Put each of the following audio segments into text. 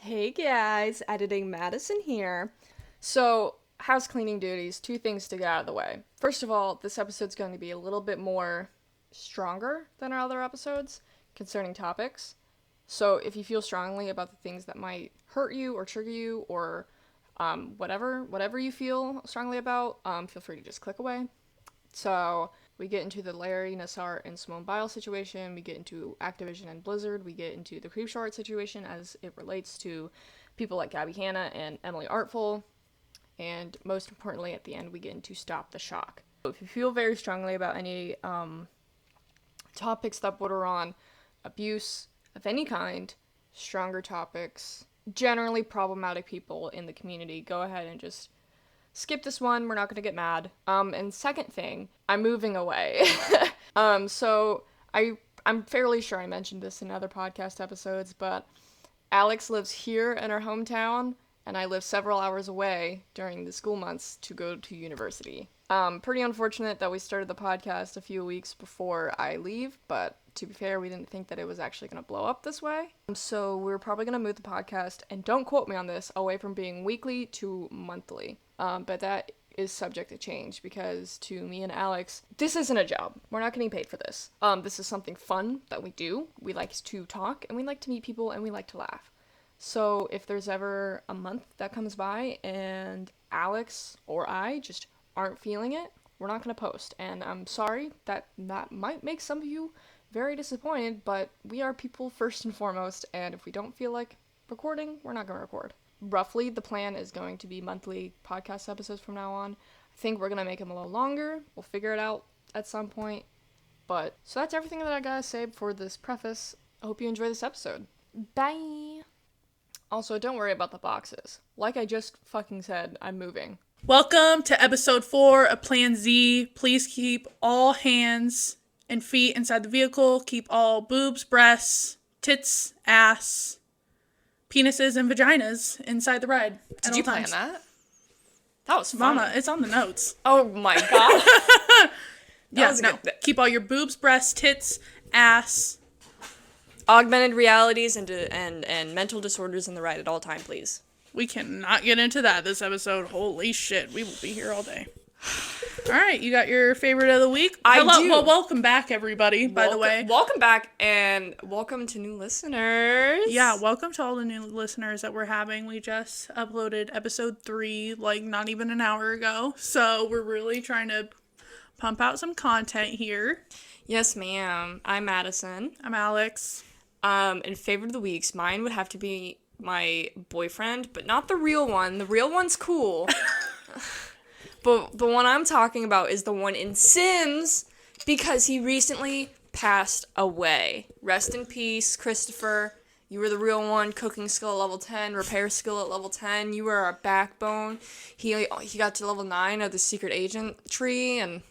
Hey guys, editing Madison here. So, house cleaning duties, two things to get out of the way. First of all, this episode's going to be a little bit more stronger than our other episodes concerning topics. So, if you feel strongly about the things that might hurt you or trigger you or whatever you feel strongly about, feel free to just click away. So, we get into the Larry, Nassar, and Simone Biles situation. We get into Activision and Blizzard. We get into the Creepshow art situation as it relates to people like Gabby Hanna and Emily Artful. And most importantly, at the end, we get into Stop the Shock. So if you feel very strongly about any topics that border on abuse of any kind, stronger topics, generally problematic people in the community, go ahead and just skip this one. We're not going to get mad. And second thing, I'm moving away. So I'm fairly sure I mentioned this in other podcast episodes, but Alex lives here in our hometown, and I live several hours away during the school months to go to university. Pretty unfortunate that we started the podcast a few weeks before I leave, but to be fair, we didn't think that it was actually going to blow up this way. So we're probably going to move the podcast, and don't quote me on this, away from being weekly to monthly. But that is subject to change because to me and Alex, this isn't a job. We're not getting paid for this. This is something fun that we do. We like to talk, and we like to meet people, and we like to laugh. So if there's ever a month that comes by and Alex or I just aren't feeling it, we're not going to post. And I'm sorry that might make some of you very disappointed, but we are people first and foremost, and if we don't feel like recording, we're not going to record. Roughly, the plan is going to be monthly podcast episodes from now on. I think we're going to make them a little longer. We'll figure it out at some point. But, so that's everything that I gotta say for this preface. I hope you enjoy this episode. Bye! Also, don't worry about the boxes. Like I just fucking said, I'm moving. Welcome to episode 4 of Plan Z. Please keep all hands and feet inside the vehicle. Keep all boobs, breasts, tits, ass, penises, and vaginas inside the ride. Did you plan that? That was fun. Mama, it's on the notes. Oh my god. Keep all your boobs, breasts, tits, ass. Augmented realities and mental disorders in the ride at all time, please. We cannot get into that this episode. Holy shit, we will be here all day. All right, you got your favorite of the week? Hello, do. Well, welcome back, everybody, by the way. Welcome back, and welcome to new listeners. Yeah, welcome to all the new listeners that we're having. We just uploaded episode 3, not even an hour ago. So we're really trying to pump out some content here. Yes, ma'am. I'm Madison. I'm Alex. And favorite of the weeks, mine would have to be my boyfriend, but not the real one. The real one's cool. But the one I'm talking about is the one in Sims, because he recently passed away. Rest in peace, Christopher. You were the real one. Cooking skill at level 10, repair skill at level 10. You were our backbone. He got to level 9 of the secret agent tree and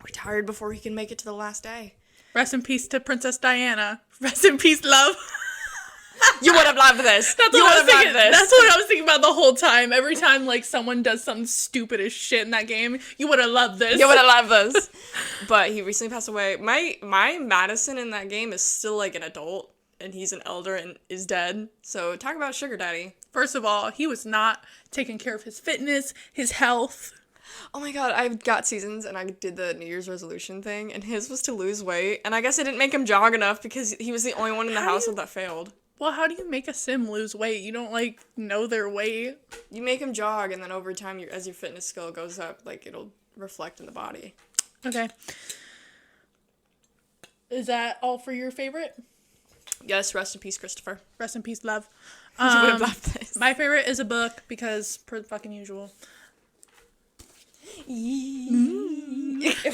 retired before he can make it to the last day. Rest in peace to Princess Diana. Rest in peace, love. You would have loved this. That's what I was thinking about the whole time. Every time, someone does some stupid as shit in that game, you would have loved this. You would have loved this. But he recently passed away. My Madison in that game is still, an adult, and he's an elder and is dead. So, talk about sugar daddy. First of all, he was not taking care of his fitness, his health. Oh my god, I've got seasons, and I did the New Year's resolution thing, and his was to lose weight. And I guess I didn't make him jog enough because he was the only one in the household that failed. Well, how do you make a sim lose weight? You don't, know their weight? You make them jog, and then over time, as your fitness skill goes up, it'll reflect in the body. Okay. Is that all for your favorite? Yes, rest in peace, Christopher. Rest in peace, love. You would have loved this. My favorite is a book, because per fucking usual.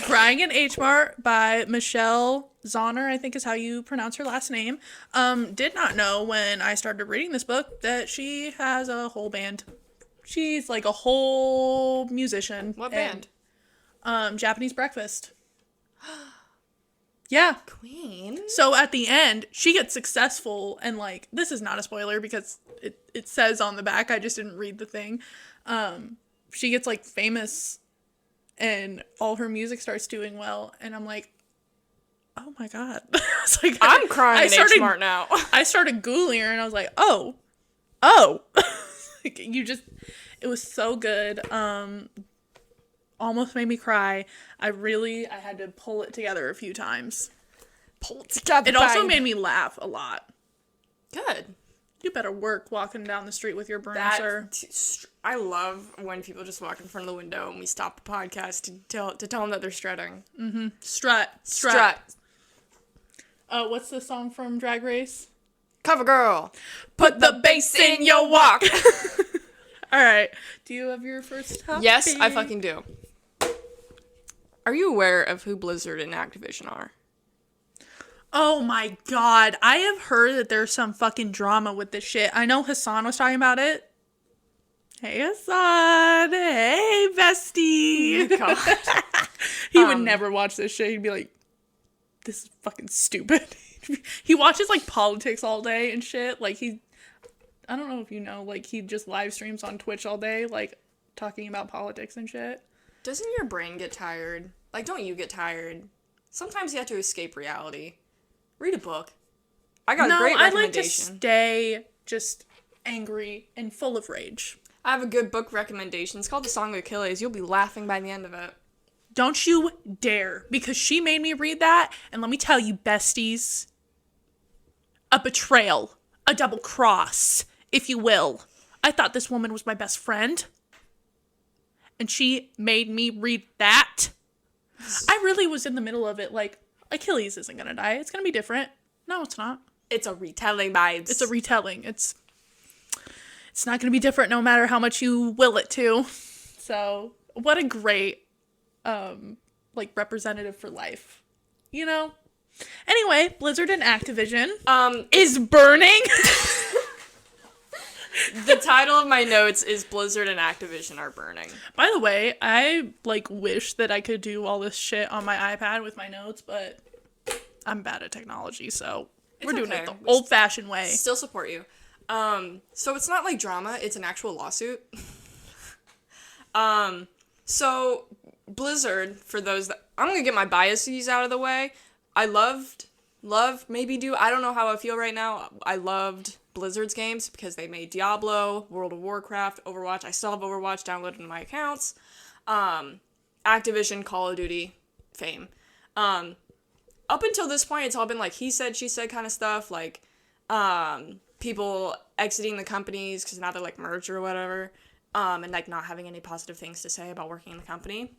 Crying in H-Mart by Michelle Zauner, I think is how you pronounce her last name. Did not know when I started reading this book that she has a whole band. She's a whole musician. What band? Japanese Breakfast. Yeah. Queen. So at the end, she gets successful and this is not a spoiler because it says on the back, I just didn't read the thing. She gets famous and all her music starts doing well, and I'm like, oh my god. I'm crying in H-Mart now. I started Googling her, and I was like, oh, oh. Like, it was so good. Almost made me cry. I had to pull it together a few times. Pull it together. It also made me laugh a lot. Good. You better work walking down the street with your broom, sir. I love when people just walk in front of the window and we stop the podcast to tell them that they're strutting. Mm-hmm. Strut. What's the song from Drag Race? Cover girl. Put the bass in your walk. All right. Do you have your first topic? Yes, I fucking do. Are you aware of who Blizzard and Activision are? Oh my god. I have heard that there's some fucking drama with this shit. I know Hassan was talking about it. Hey, Hassan. Hey, bestie. Oh my god. He would never watch this shit. He'd be like, this is fucking stupid. He watches, like, politics all day and shit. Like, I don't know if you know, like, he just live streams on Twitch all day, like, talking about politics and shit. Doesn't your brain get tired? Like, don't you get tired? Sometimes you have to escape reality. Read a book. I got a great recommendation. I like to stay just angry and full of rage. I have a good book recommendation. It's called The Song of Achilles. You'll be laughing by the end of it. Don't you dare. Because she made me read that, and let me tell you, besties, a betrayal, a double cross, if you will. I thought this woman was my best friend, and she made me read that. I really was in the middle of it, like, Achilles isn't gonna die. It's gonna be different. No, it's not. It's a retelling, vibes. It's a retelling. It's not gonna be different no matter how much you will it to. So, what a great, like, representative for life. You know? Anyway, Blizzard and Activision is burning. The title of my notes is Blizzard and Activision are burning. By the way, I, like, wish that I could do all this shit on my iPad with my notes, but I'm bad at technology, so we're doing it the old-fashioned way. Still support you. So it's not like drama, it's an actual lawsuit. So Blizzard, for those that, I'm gonna get my biases out of the way. I maybe I don't know how I feel right now. I loved Blizzard's games because they made Diablo, World of Warcraft, Overwatch. I still have Overwatch downloaded in my accounts. Activision, Call of Duty, fame. Up until this point, it's all been like he said, she said kind of stuff, like people exiting the companies because now they're like merged or whatever, and like not having any positive things to say about working in the company.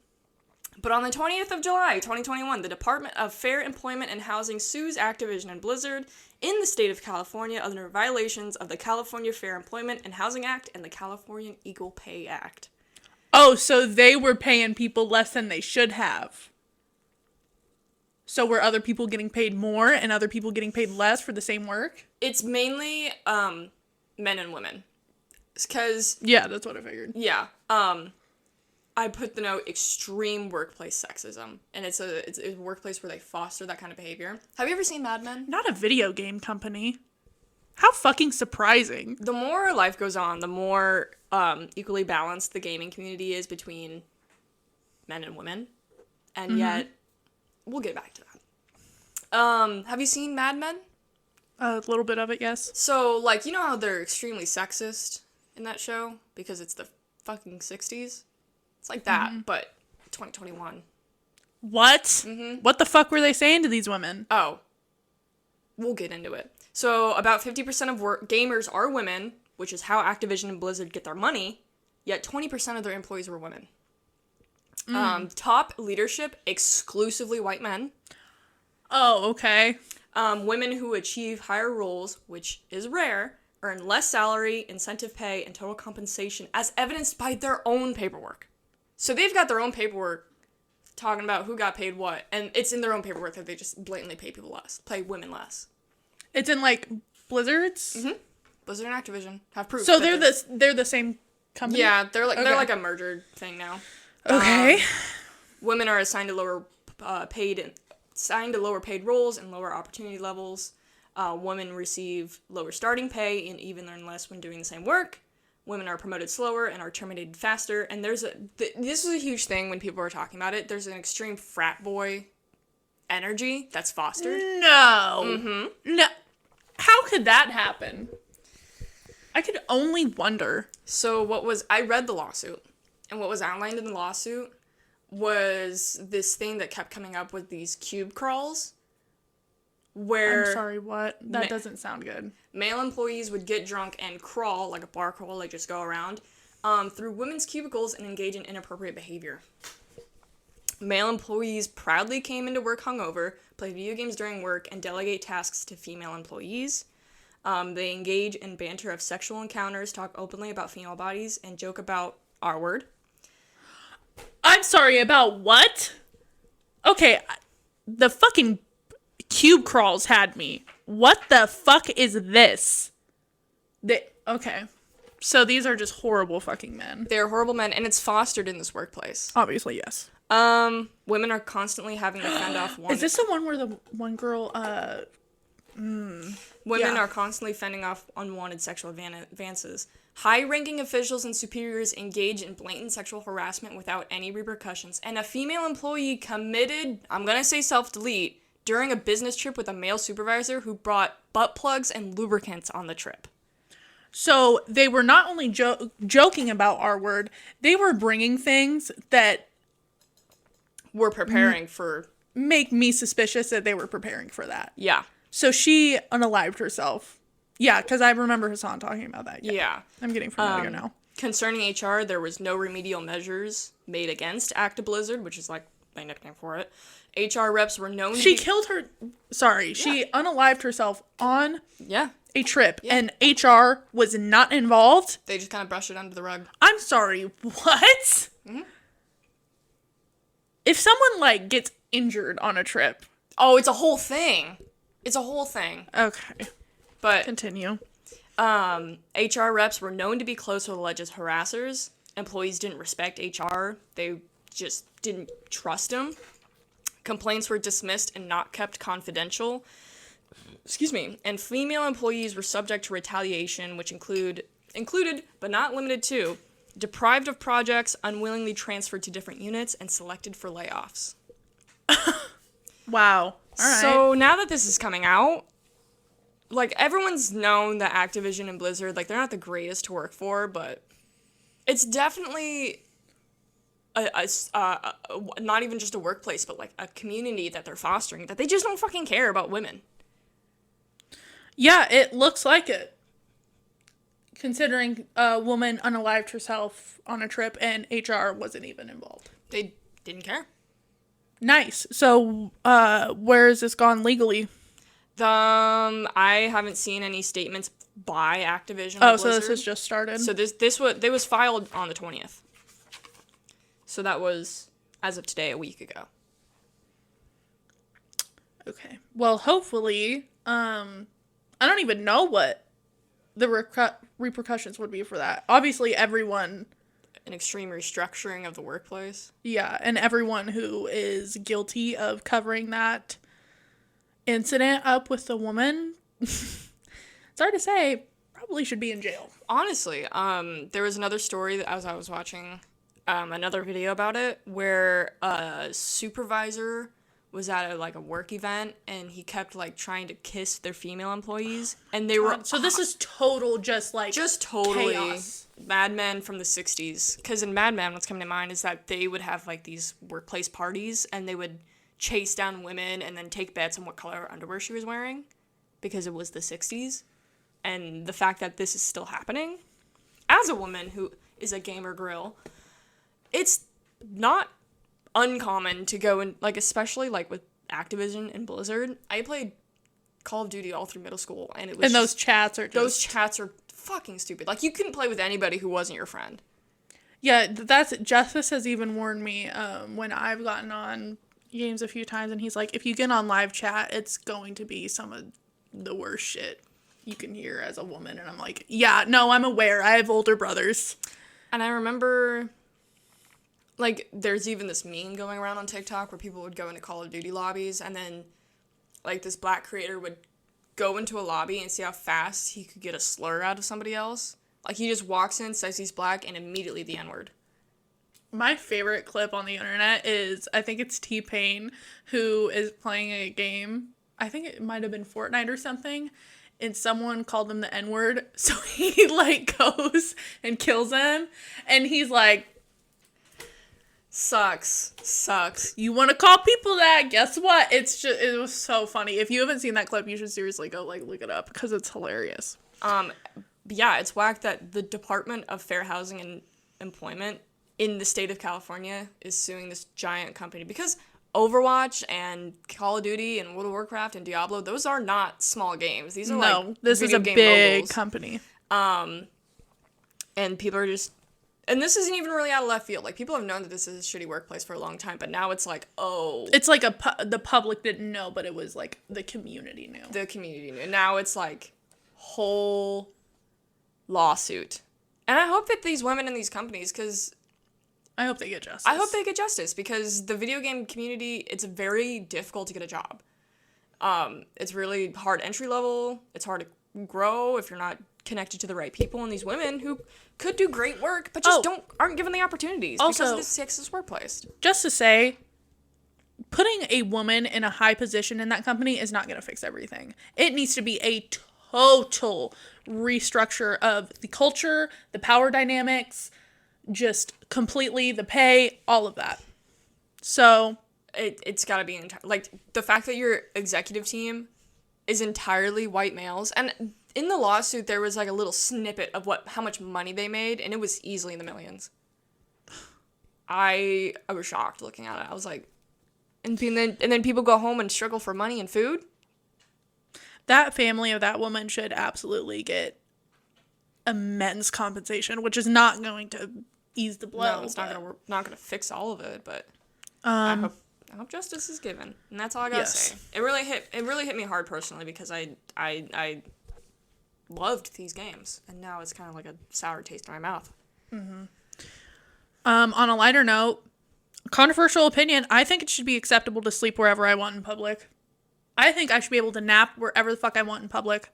But on the 20th of July, 2021, the Department of Fair Employment and Housing sues Activision and Blizzard in the state of California under violations of the California Fair Employment and Housing Act and the California Equal Pay Act. Oh, so they were paying people less than they should have. So were other people getting paid more and other people getting paid less for the same work? It's mainly men and women. Because... yeah, that's what I figured. Yeah. I put the note extreme workplace sexism, and it's a workplace where they foster that kind of behavior. Have you ever seen Mad Men? Not a video game company. How fucking surprising. The more life goes on, the more equally balanced the gaming community is between men and women, and yet we'll get back to that. Have you seen Mad Men? A little bit of it, yes. So, like, you know how they're extremely sexist in that show because it's the fucking 60s? It's like that, but 2021. What? Mm-hmm. What the fuck were they saying to these women? Oh. We'll get into it. So, about 50% of gamers are women, which is how Activision and Blizzard get their money, yet 20% of their employees were women. Top leadership, exclusively white men. Oh, okay. Women who achieve higher roles, which is rare, earn less salary, incentive pay, and total compensation, as evidenced by their own paperwork. So they've got their own paperwork talking about who got paid what, and it's in their own paperwork that they just blatantly pay people less, pay women less. It's in, like, Blizzard's? Mm-hmm. Blizzard and Activision have proof. So they're the same company? Yeah, they're like a merger thing now. Okay. Women are assigned to lower paid roles and lower opportunity levels. Women receive lower starting pay and even earn less when doing the same work. Women are promoted slower and are terminated faster. And this is a huge thing when people are talking about it. There's an extreme frat boy energy that's fostered. No. Mm-hmm. No. How could that happen? I could only wonder. So I read the lawsuit, and what was outlined in the lawsuit was this thing that kept coming up with these cube crawls, where I'm sorry, what? That doesn't sound good. male employees would get drunk and crawl, like a bar crawl, like just go around, through women's cubicles and engage in inappropriate behavior. Male employees proudly came into work hungover, play video games during work, and delegate tasks to female employees. They engage in banter of sexual encounters, talk openly about female bodies, and joke about R word. I'm sorry, about what? Okay, the fucking cube crawls had me. What the fuck is this? Okay. So these are just horrible fucking men. They're horrible men, and it's fostered in this workplace. Obviously, yes. Women are constantly having to fend off one. Is this the one where the one girl, Women are constantly fending off unwanted sexual advances. High-ranking officials and superiors engage in blatant sexual harassment without any repercussions. And a female employee committed, I'm gonna say self-delete, during a business trip with a male supervisor who brought butt plugs and lubricants on the trip. So they were not only joking about our word, they were bringing things that We're preparing for... make me suspicious that they were preparing for that. Yeah. So she unalived herself. Yeah, because I remember Hassan talking about that. Yeah. I'm getting familiar now. Concerning HR, there was no remedial measures made against Actiblizzard, which is like my nickname for it. HR reps were known She killed her... Sorry. She unalived herself on a trip, and HR was not involved. They just kind of brushed it under the rug. I'm sorry. What? Mm-hmm. If someone, like, gets injured on a trip... Oh, it's a whole thing. It's a whole thing. Okay. But continue. HR reps were known to be close with alleged harassers. Employees didn't respect HR. They just didn't trust them. Complaints were dismissed and not kept confidential. Excuse me. And female employees were subject to retaliation, which included, but not limited to, deprived of projects, unwillingly transferred to different units, and selected for layoffs. Wow. All right. So now that this is coming out, like, everyone's known that Activision and Blizzard, like, they're not the greatest to work for, but it's definitely not even just a workplace, but, like, a community that they're fostering, that they just don't fucking care about women. Yeah, it looks like it. Considering a woman unalived herself on a trip and HR wasn't even involved. They didn't care. Nice. So, where has this gone legally? I haven't seen any statements by Activision. Oh, so this has just started. So this was filed on the 20th. So that was, as of today, a week ago. Okay. Well, hopefully, I don't even know what the repercussions would be for that. Obviously, everyone... An extreme restructuring of the workplace. Yeah, and everyone who is guilty of covering that incident up with the woman, sorry to say, probably should be in jail. Honestly, there was another story that as I was watching another video about it where a supervisor was at a work event and he kept like trying to kiss their female employees and they were so this is totally chaos. Mad Men from the 60s, because in Mad Men what's coming to mind is that they would have like these workplace parties and they would chase down women and then take bets on what color underwear she was wearing because it was the 60s. And the fact that this is still happening as a woman who is a gamer girl, it's not uncommon to go and like, especially like with Activision and Blizzard. I played Call of Duty all through middle school and it was those chats are fucking stupid. Like, you couldn't play with anybody who wasn't your friend. Yeah, that's Justice has even warned me when I've gotten on games a few times and he's like, if you get on live chat, it's going to be some of the worst shit you can hear as a woman. And I'm like, yeah, no, I'm aware. I have older brothers. And I remember, like, there's even this meme going around on TikTok where people would go into Call of Duty lobbies and then, like, this black creator would go into a lobby and see how fast he could get a slur out of somebody else. Like, he just walks in, says he's black, and immediately the N-word. My favorite clip on the internet is, I think it's T-Pain, who is playing a game. I think it might have been Fortnite or something. and someone called him the N-word. So he, like, goes and kills him. And he's like, sucks. You want to call people that? Guess what? It was so funny. If you haven't seen that clip, you should seriously go, like, look it up because it's hilarious. Yeah, it's whack that the Department of Fair Housing and Employment in the state of California is suing this giant company because Overwatch and Call of Duty and World of Warcraft and Diablo, those are not small games. These are like this is a big company. And people are just, and this isn't even really out of left field. Like, people have known that this is a shitty workplace for a long time, but now it's like, oh. It's like the public didn't know, but it was like the community knew. The community knew. Now it's like whole lawsuit. And I hope that these women in these companies, because I hope they get justice. I hope they get justice, because the video game community, it's very difficult to get a job. It's really hard entry level. It's hard to grow if you're not connected to the right people. And these women who could do great work, but just aren't given the opportunities also, because of this sexist workplace. Just to say, putting a woman in a high position in that company is not going to fix everything. It needs to be a total restructure of the culture, the power dynamics, just completely the pay, all of that. So it's got to be like the fact that your executive team is entirely white males, and in the lawsuit there was like a little snippet of how much money they made, and it was easily in the millions. I was shocked looking at it. I was like, and then people go home and struggle for money and food. That family of that woman should absolutely get immense compensation, which is not going to ease the blow. No, it's not gonna fix all of it, but I hope justice is given, and that's all I gotta say. It really hit me hard personally because I loved these games, and now it's kind of like a sour taste in my mouth. Mm-hmm. On a lighter note, controversial opinion, I think it should be acceptable to sleep wherever I want in public. I think I should be able to nap wherever the fuck I want in public.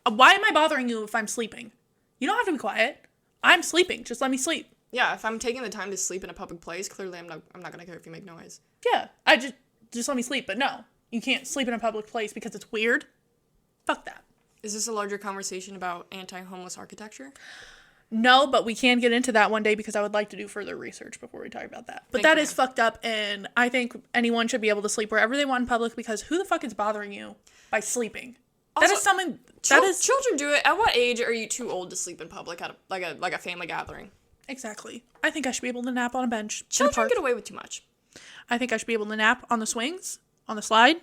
Why am I bothering you if I'm sleeping? You don't have to be quiet. I'm sleeping. Just let me sleep. Yeah, if I'm taking the time to sleep in a public place, clearly I'm not gonna care if you make noise. Yeah, I just let me sleep. But no, you can't sleep in a public place because it's weird. Fuck that. Is this a larger conversation about anti-homeless architecture? No, but we can get into that one day because I would like to do further research before we talk about that. But that is fucked up, and I think anyone should be able to sleep wherever they want in public because who the fuck is bothering you by sleeping? Also, that is something children do it. At what age are you too old to sleep in public at like a family gathering? Exactly. I think I should be able to nap on a bench. Children get away with too much. I think I should be able to nap on the swings, on the slide.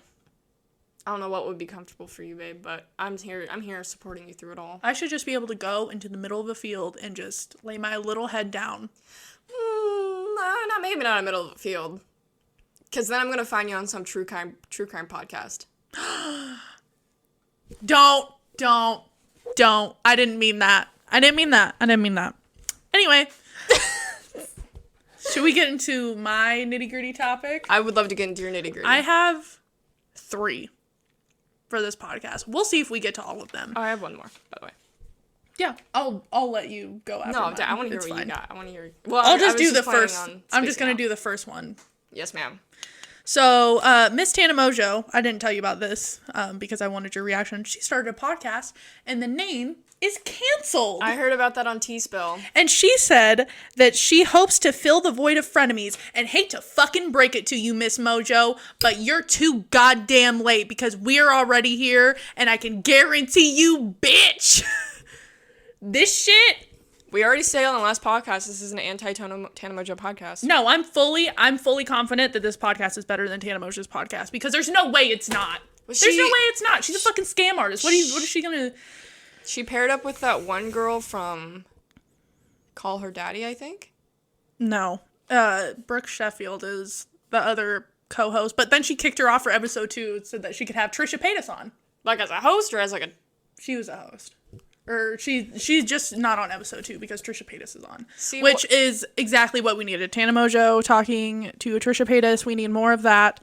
I don't know what would be comfortable for you, babe, but I'm here supporting you through it all. I should just be able to go into the middle of a field and just lay my little head down. Maybe not in the middle of a field. Because then I'm going to find you on some true crime podcast. Don't. I didn't mean that. Anyway. Should we get into my nitty-gritty topic? I would love to get into your nitty-gritty. I have 3 for this podcast. We'll see if we get to all of them. Oh, I have one more, by the way. Yeah, I'll let you go after mine. I want to hear what you got. I want to hear. Well, I'll just do the first. I'm just going to do the first one. Yes, ma'am. So, Miss Tana Mojo, I didn't tell you about this because I wanted your reaction. She started a podcast, and the name is canceled. I heard about that on T-Spill. And she said that she hopes to fill the void of frenemies, and hate to fucking break it to you, Miss Mojo, but you're too goddamn late because we're already here, and I can guarantee you, bitch, this shit. We already said on the last podcast, this is an anti-Tana Mojo podcast. No, I'm fully confident that this podcast is better than Tana Mojo's podcast because there's no way it's not. There's no way it's not. She's a fucking scam artist. What is she gonna? She paired up with that one girl from Call Her Daddy, I think. No, Brooke Sheffield is the other co-host, but then she kicked her off for episode 2 so that she could have Trisha Paytas on. Like as a host or as like a? She was a host. Or she's just not on episode 2 because Trisha Paytas is on. Which is exactly what we needed. Tana Mojo talking to Trisha Paytas. We need more of that.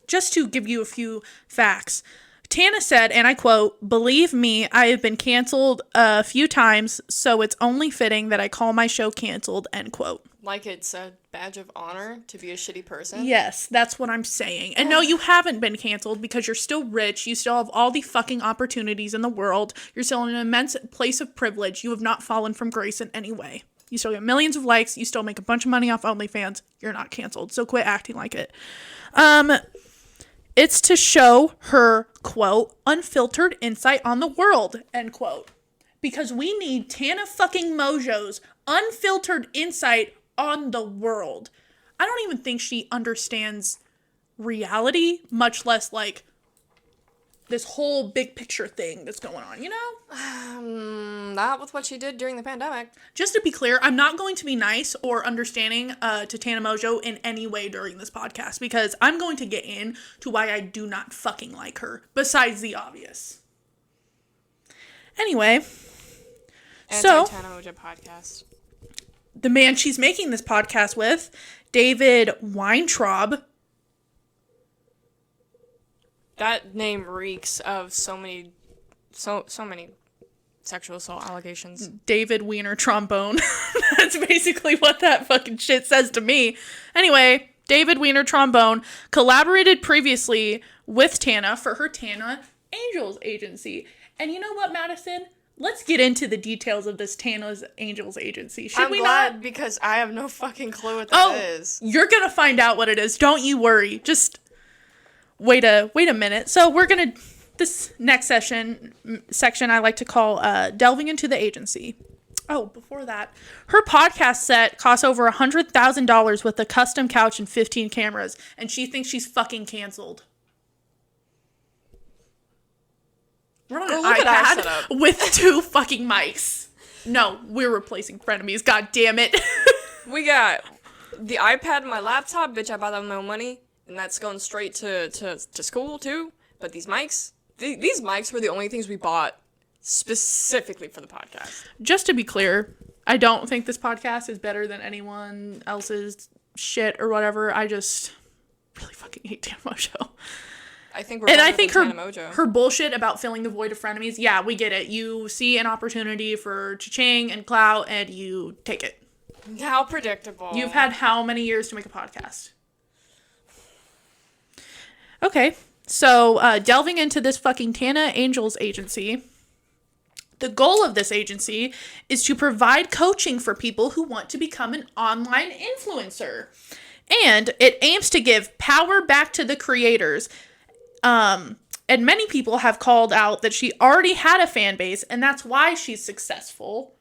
Just to give you a few facts. Tana said, and I quote, "Believe me, I have been canceled a few times, so it's only fitting that I call my show canceled," end quote. Like it's a badge of honor to be a shitty person? Yes, that's what I'm saying. And no, you haven't been canceled because you're still rich. You still have all the fucking opportunities in the world. You're still in an immense place of privilege. You have not fallen from grace in any way. You still get millions of likes. You still make a bunch of money off OnlyFans. You're not canceled. So quit acting like it. It's to show her, quote, unfiltered insight on the world, end quote. Because we need Tana fucking Mojo's unfiltered insight on the world. I don't even think she understands reality, much less like this whole big picture thing that's going on, you know? Not with what she did during the pandemic. Just to be clear, I'm not going to be nice or understanding to Tana Mojo in any way during this podcast because I'm going to get into why I do not fucking like her, besides the obvious. Anyway, so Tana Mojo podcast. The man she's making this podcast with, David Weintraub. That name reeks of so many sexual assault allegations. David Wiener Trombone. That's basically what that fucking shit says to me. Anyway, David Wiener Trombone collaborated previously with Tana for her Tana Angels agency. And you know what, Madison? Let's get into the details of this Tana's Angels agency. Should we not? I'm glad because I have no fucking clue what that is. You're gonna find out what it is. Don't you worry. Just wait a minute. So we're gonna this next section I like to call delving into the agency. Oh, before that, her podcast set costs over $100,000 with a custom couch and 15 cameras, and she thinks she's fucking canceled. We're on an iPad with 2 fucking mics. No, we're replacing frenemies. God damn it. We got the iPad and my laptop. Bitch, I bought that with my own money. And that's going straight to school, too. But these mics, these mics were the only things we bought specifically for the podcast. Just to be clear, I don't think this podcast is better than anyone else's shit or whatever. I just really fucking hate Tana Mojo. I think we're I think her bullshit about filling the void of frenemies, yeah, we get it. You see an opportunity for cha-ching and clout, and you take it. How predictable. You've had how many years to make a podcast? Okay, so delving into this fucking Tana Angels agency, the goal of this agency is to provide coaching for people who want to become an online influencer. And it aims to give power back to the creators. And many people have called out that she already had a fan base, and that's why she's successful,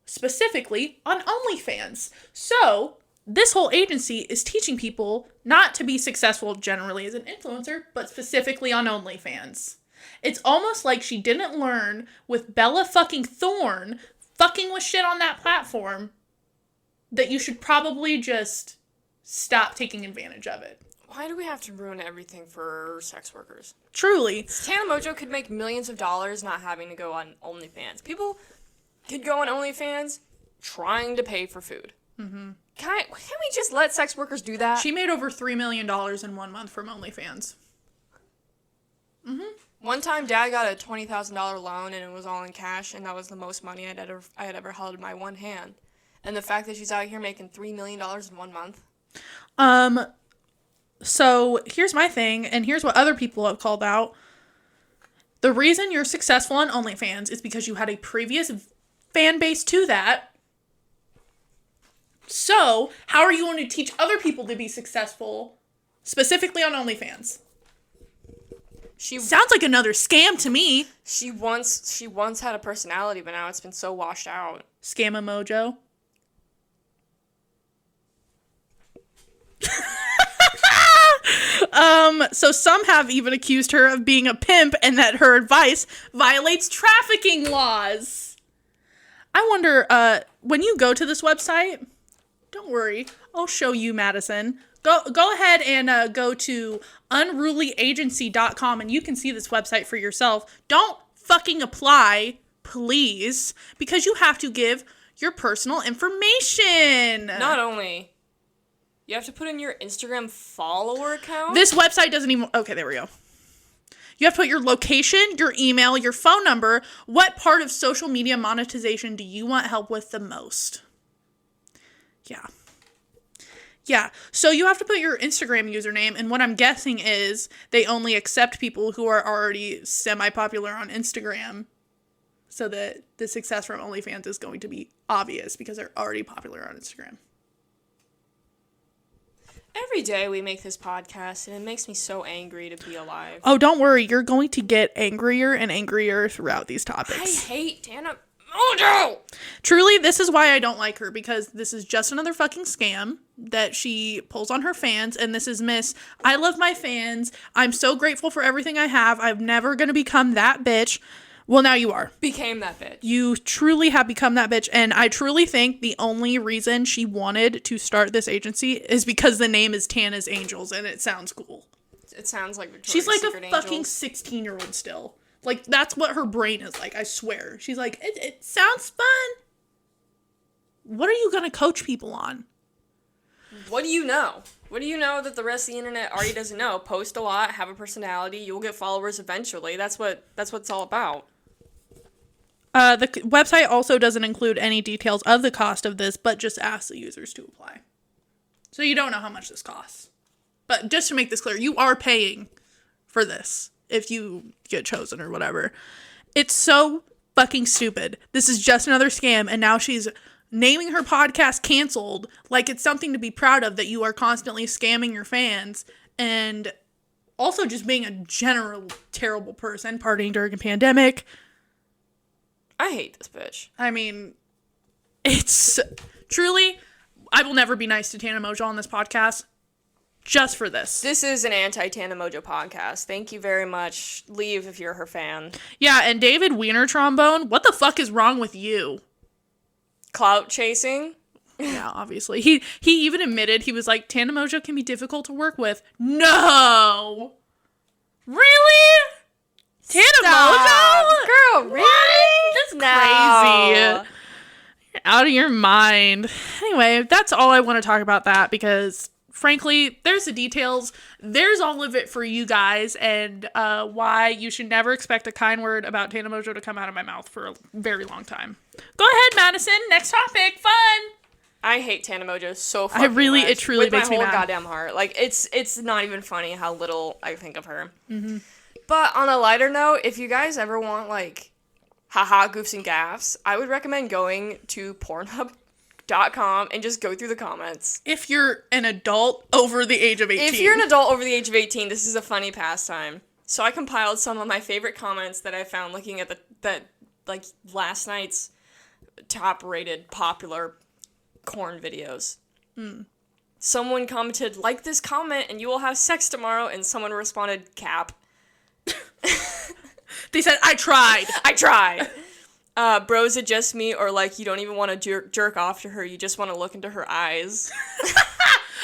specifically on OnlyFans. So, this whole agency is teaching people not to be successful generally as an influencer, but specifically on OnlyFans. It's almost like she didn't learn with Bella fucking Thorne fucking with shit on that platform that you should probably just stop taking advantage of it. Why do we have to ruin everything for sex workers? Truly. Tana Mojo could make millions of dollars not having to go on OnlyFans. People could go on OnlyFans trying to pay for food. Mm-hmm. Can we just let sex workers do that? She made over $3 million in 1 month from OnlyFans. Mm-hmm. One time, Dad got a $20,000 loan, and it was all in cash, and that was the most money I had ever held in my one hand. And the fact that she's out here making $3 million in 1 month. So here's my thing, and here's what other people have called out. The reason you're successful on OnlyFans is because you had a previous fan base to that. So, how are you going to teach other people to be successful, specifically on OnlyFans? Sounds like another scam to me. She once had a personality, but now it's been so washed out. Scamma Mojo. So some have even accused her of being a pimp and that her advice violates trafficking laws. I wonder, when you go to this website, don't worry, I'll show you, Madison. Go ahead and go to unrulyagency.com and you can see this website for yourself. Don't fucking apply, please, because you have to give your personal information. Not only... You have to put in your Instagram follower count? This website doesn't even... Okay, there we go. You have to put your location, your email, your phone number. What part of social media monetization do you want help with the most? Yeah. Yeah. So you have to put your Instagram username, and what I'm guessing is they only accept people who are already semi-popular on Instagram, so that the success from OnlyFans is going to be obvious because they're already popular on Instagram. Every day we make this podcast, and it makes me so angry to be alive. Oh, don't worry. You're going to get angrier and angrier throughout these topics. I hate Tana Mojo! Truly, this is why I don't like her, because this is just another fucking scam that she pulls on her fans, and this is Miss, I love my fans. I'm so grateful for everything I have. I'm never going to become that bitch. Well, now you are. Became that bitch. You truly have become that bitch, and I truly think the only reason she wanted to start this agency is because the name is Tana's Angels, and it sounds cool. It sounds like Victoria's She's like Secret a Angels. fucking 16-year-old still. Like, that's what her brain is like, I swear. She's like, it sounds fun. What are you gonna coach people on? What do you know? What do you know that the rest of the internet already doesn't know? Post a lot, have a personality, you'll get followers eventually. That's what it's all about. The website also doesn't include any details of the cost of this, but just asks the users to apply. So you don't know how much this costs. But just to make this clear, you are paying for this if you get chosen or whatever. It's so fucking stupid. This is just another scam, and now she's naming her podcast Canceled like it's something to be proud of, that you are constantly scamming your fans, and also just being a general terrible person, partying during a pandemic. I hate this bitch. I mean, it's truly, I will never be nice to Tana Mojo on this podcast just for this. This is an anti-Tana Mojo podcast. Thank you very much. Leave if you're her fan. Yeah, and David Wiener Trombone, what the fuck is wrong with you? Clout chasing? Yeah, obviously. He even admitted, he was like, Tana Mojo can be difficult to work with. No! Really? Tana Mojo? Girl, really? That's No. crazy. You're out of your mind. Anyway, that's all I want to talk about that, because frankly, there's the details. There's all of it for you guys, and why you should never expect a kind word about Tana Mojo to come out of my mouth for a very long time. Go ahead, Madison. Next topic. Fun. I hate Tana Mojo so fucking much. It truly with makes me my mad. whole goddamn heart. Like, it's not even funny how little I think of her. Mm-hmm. But on a lighter note, if you guys ever want, like, haha, goofs and gaffs, I would recommend going to Pornhub.com and just go through the comments. If you're an adult over the age of 18. If you're an adult over the age of 18, this is a funny pastime. So I compiled some of my favorite comments that I found looking at like last night's top-rated popular corn videos. Someone commented, like this comment and you will have sex tomorrow, and someone responded, cap. They said, I tried. I tried. Bros, it just me, or like you don't even want to jerk off to her, you just want to look into her eyes.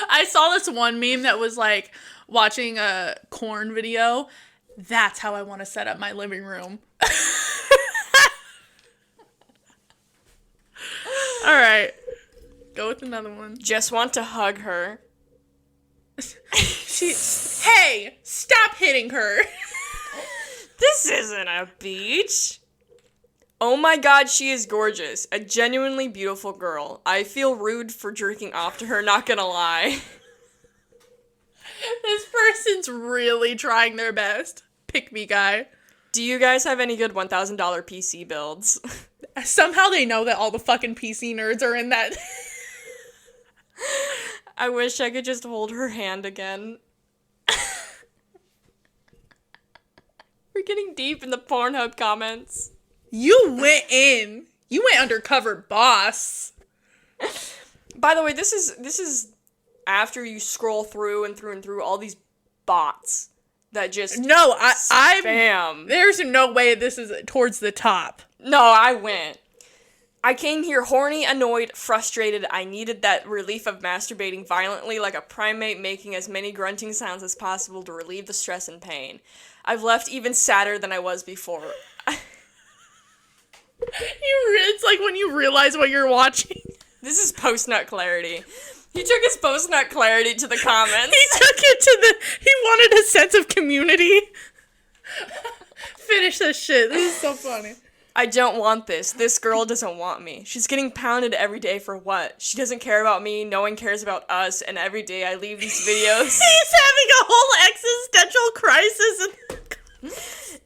I saw this one meme that was like watching a corn video. That's how I want to set up my living room. All right. Go with another one. Just want to hug her. Hey, stop hitting her. This isn't a beach. Oh my god, she is gorgeous. A genuinely beautiful girl. I feel rude for jerking off to her, not gonna lie. This person's really trying their best. Pick me, guy. Do you guys have any good $1,000 PC builds? Somehow they know that all the fucking PC nerds are in that. I wish I could just hold her hand again. We're getting deep in the Pornhub comments. You went in. You went undercover boss. By the way, this is after you scroll through and through and through all these bots that just No, spam. There's no way this is towards the top. No, I went. I came here horny, annoyed, frustrated. I needed that relief of masturbating violently like a primate, making as many grunting sounds as possible to relieve the stress and pain. I've left even sadder than I was before. It's like when you realize what you're watching. This is post-nut clarity. He took his post-nut clarity to the comments. He took it to he wanted a sense of community. Finish this shit. This is so funny. I don't want this. This girl doesn't want me. She's getting pounded every day for what? She doesn't care about me. No one cares about us. And every day I leave these videos. He's having a whole existential crisis.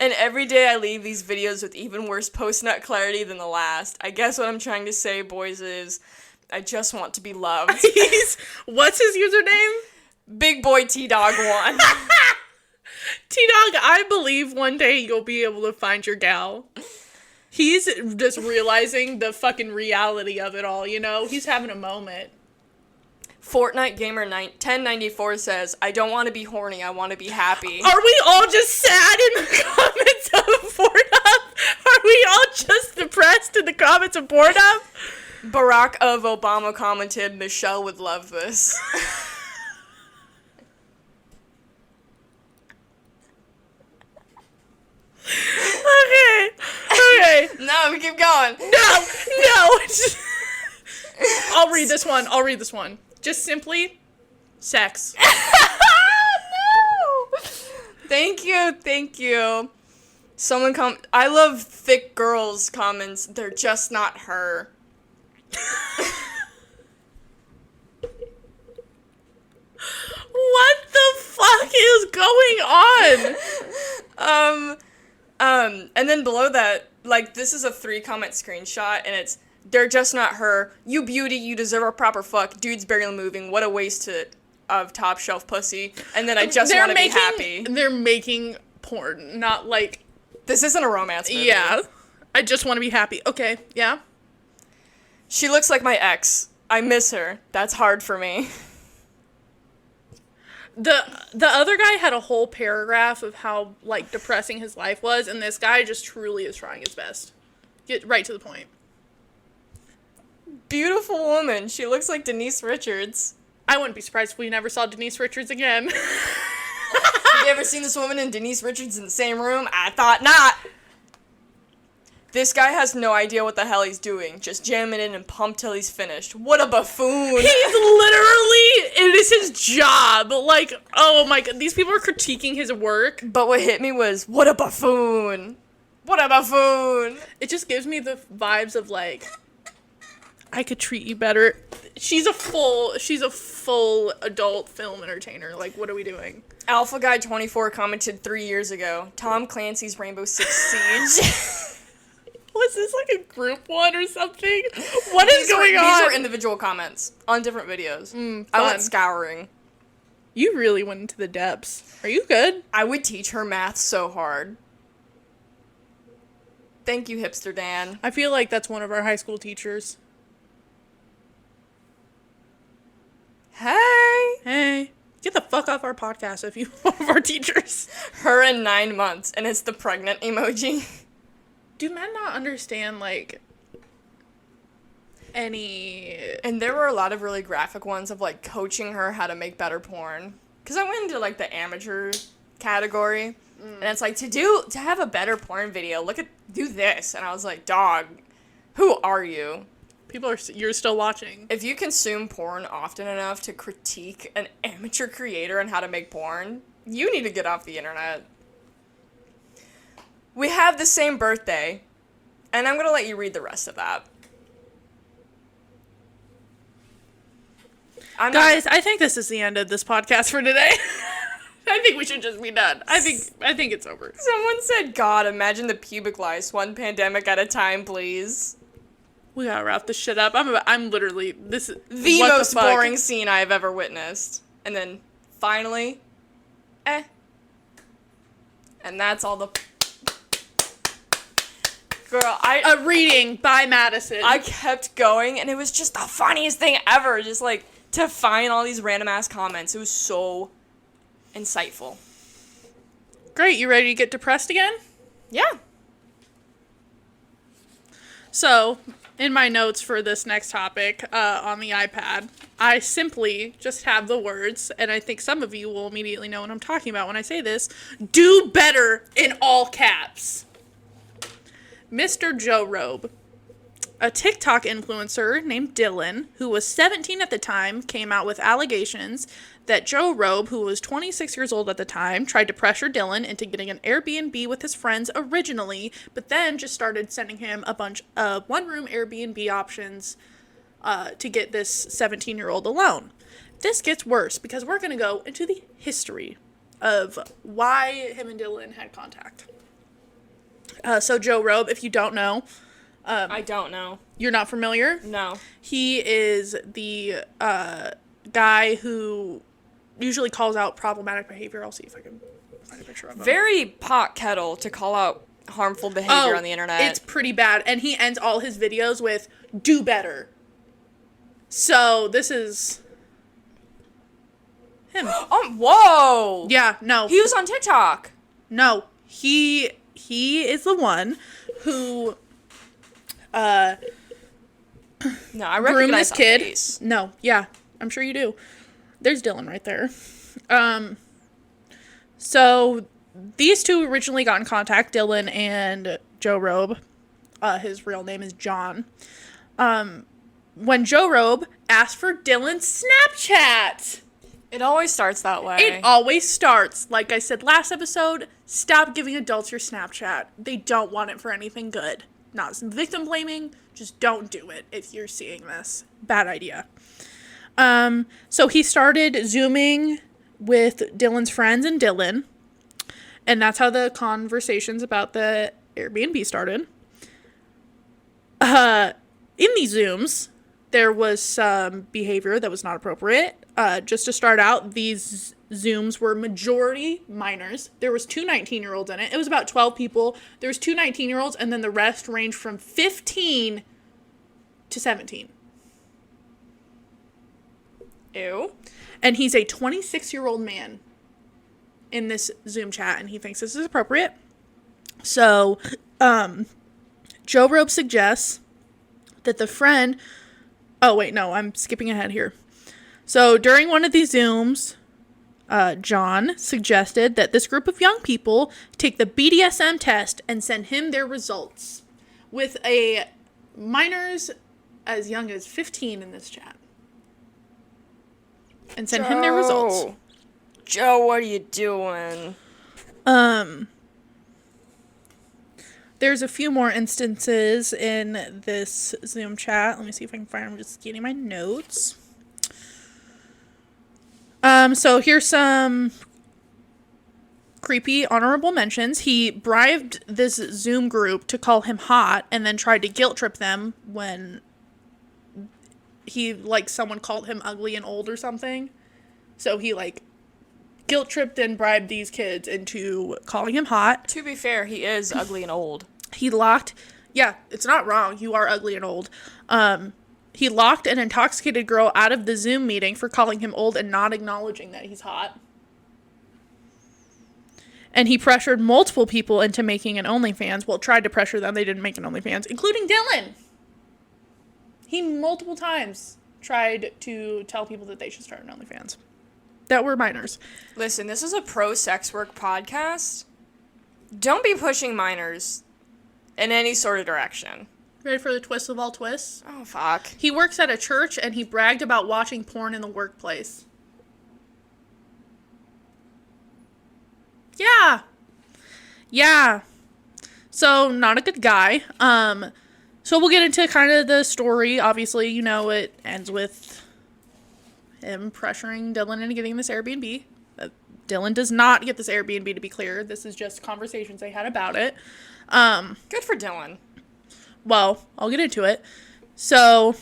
And every day I leave these videos with even worse post-nut clarity than the last. I guess what I'm trying to say, boys, is I just want to be loved. What's his username? Big Boy T-Dog 1. T-Dog, I believe one day you'll be able to find your gal. He's just realizing the fucking reality of it all, you know? He's having a moment. Fortnite Gamer 1094 says, I don't want to be horny, I want to be happy. Are we all just sad in the comments of Pornhub? Are we all just depressed in the comments of Pornhub? Barack of Obama commented, Michelle would love this. Okay. No, we keep going. No. I'll read this one. Just simply, sex. No! Thank you. I love thick girls comments. They're just not her. What the fuck is going on? And then below that, like, this is a 3-comment screenshot, and it's, they're just not her. You beauty, you deserve a proper fuck. Dude's barely moving. What a waste of top shelf pussy. And then I just want to be happy. They're making porn, not like... This isn't a romance movie. Yeah. I just want to be happy. Okay, yeah. She looks like my ex. I miss her. That's hard for me. The other guy had a whole paragraph of how, like, depressing his life was, and this guy just truly is trying his best. Get right to the point. Beautiful woman. She looks like Denise Richards. I wouldn't be surprised if we never saw Denise Richards again. Have you ever seen this woman and Denise Richards in the same room? I thought not. This guy has no idea what the hell he's doing. Just jamming in and pump till he's finished. What a buffoon. He's literally, it is his job. Like, oh my god, these people are critiquing his work. But what hit me was, what a buffoon. What a buffoon. It just gives me the vibes of, like, I could treat you better. She's a full adult film entertainer. Like, what are we doing? Alpha Guy 24 commented 3 years ago, Tom Clancy's Rainbow Six Siege. Was this like a group one or something? What is going on? These were individual comments on different videos. I went scouring. You really went into the depths. Are you good? I would teach her math so hard. Thank you, Hipster Dan. I feel like that's one of our high school teachers. Hey. Get the fuck off our podcast if you one of our teachers. Her in 9 months, and it's the pregnant emoji. Do men not understand, like, any... And there were a lot of really graphic ones of, like, coaching her how to make better porn. Because I went into, like, the amateur category. And it's like, to have a better porn video, do this. And I was like, dog, who are you? You're still watching. If you consume porn often enough to critique an amateur creator on how to make porn, you need to get off the internet. We have the same birthday, and I'm going to let you read the rest of that. Guys, I think this is the end of this podcast for today. I think we should just be done. I think it's over. Someone said, God, imagine the pubic lice, one pandemic at a time, please. We gotta wrap this shit up. I'm literally, this is the most boring scene I've ever witnessed. And then, finally, And that's all the... Girl, A reading by Madison. I kept going, and it was just the funniest thing ever. Just, like, to find all these random-ass comments. It was so insightful. Great, you ready to get depressed again? Yeah. So, in my notes for this next topic on the iPad, I simply just have the words, and I think some of you will immediately know what I'm talking about when I say this, do better in all caps. Mr. Joe Robe a TikTok influencer named Dylan, who was 17 at the time, came out with allegations that Joe Robe, who was 26 years old at the time, tried to pressure Dylan into getting an Airbnb with his friends originally, but then just started sending him a bunch of one-room Airbnb options to get this 17-year-old alone. This gets worse because we're going to go into the history of why him and Dylan had contact. So Joe Robe, if you don't know, I don't know. you're not familiar? No. He is the guy who usually calls out problematic behavior. I'll see if I can find a picture of him. Very pot kettle to call out harmful behavior on the internet. It's pretty bad. And he ends all his videos with, do better. So this is him. Oh, whoa! Yeah, no. He was on TikTok. No. He is the one who No, I recognize groomed this that kid. face. No, yeah, I'm sure you do. There's Dylan right there. So these two originally got in contact, Dylan and Joe Robe. His real name is John. When Joe Robe asked for Dylan's Snapchat. It always starts that way. It always starts. Like I said last episode, stop giving adults your Snapchat. They don't want it for anything good. Not some victim blaming. Just don't do it if you're seeing this. Bad idea. So he started Zooming with Dylan's friends and Dylan. And that's how the conversations about the Airbnb started. In these Zooms, there was some behavior that was not appropriate. Just to start out, these Zooms were majority minors. There was 2 19-year-olds in it. It was about 12 people. There was 2 19-year-olds, and then the rest ranged from 15 to 17. Ew. And he's a 26-year-old man in this Zoom chat, and he thinks this is appropriate. So, Joe Robe suggests that the friend... Oh, wait, no, I'm skipping ahead here. So, during one of these Zooms, John suggested that this group of young people take the BDSM test and send him their results, with a minors as young as 15 in this chat. And send him their results. Joe, what are you doing? There's a few more instances in this Zoom chat. Let me see if I can find them. I'm just getting my notes. So here's some creepy honorable mentions. He bribed this Zoom group to call him hot and then tried to guilt trip them when someone called him ugly and old or something. So he guilt tripped and bribed these kids into calling him hot. To be fair, he is ugly and old. He locked... Yeah, it's not wrong. You are ugly and old. He locked an intoxicated girl out of the Zoom meeting for calling him old and not acknowledging that he's hot. And he pressured multiple people into making an OnlyFans. Well, tried to pressure them. They didn't make an OnlyFans, including Dylan. He multiple times tried to tell people that they should start an OnlyFans that were minors. Listen, this is a pro-sex work podcast. Don't be pushing minors in any sort of direction. Ready for the twist of all twists? Oh, fuck. He works at a church, and he bragged about watching porn in the workplace. Yeah. Yeah. So, not a good guy. So we'll get into kind of the story. Obviously, it ends with him pressuring Dylan into getting this Airbnb. Dylan does not get this Airbnb, to be clear. This is just conversations they had about it. Good for Dylan. Well, I'll get into it. So,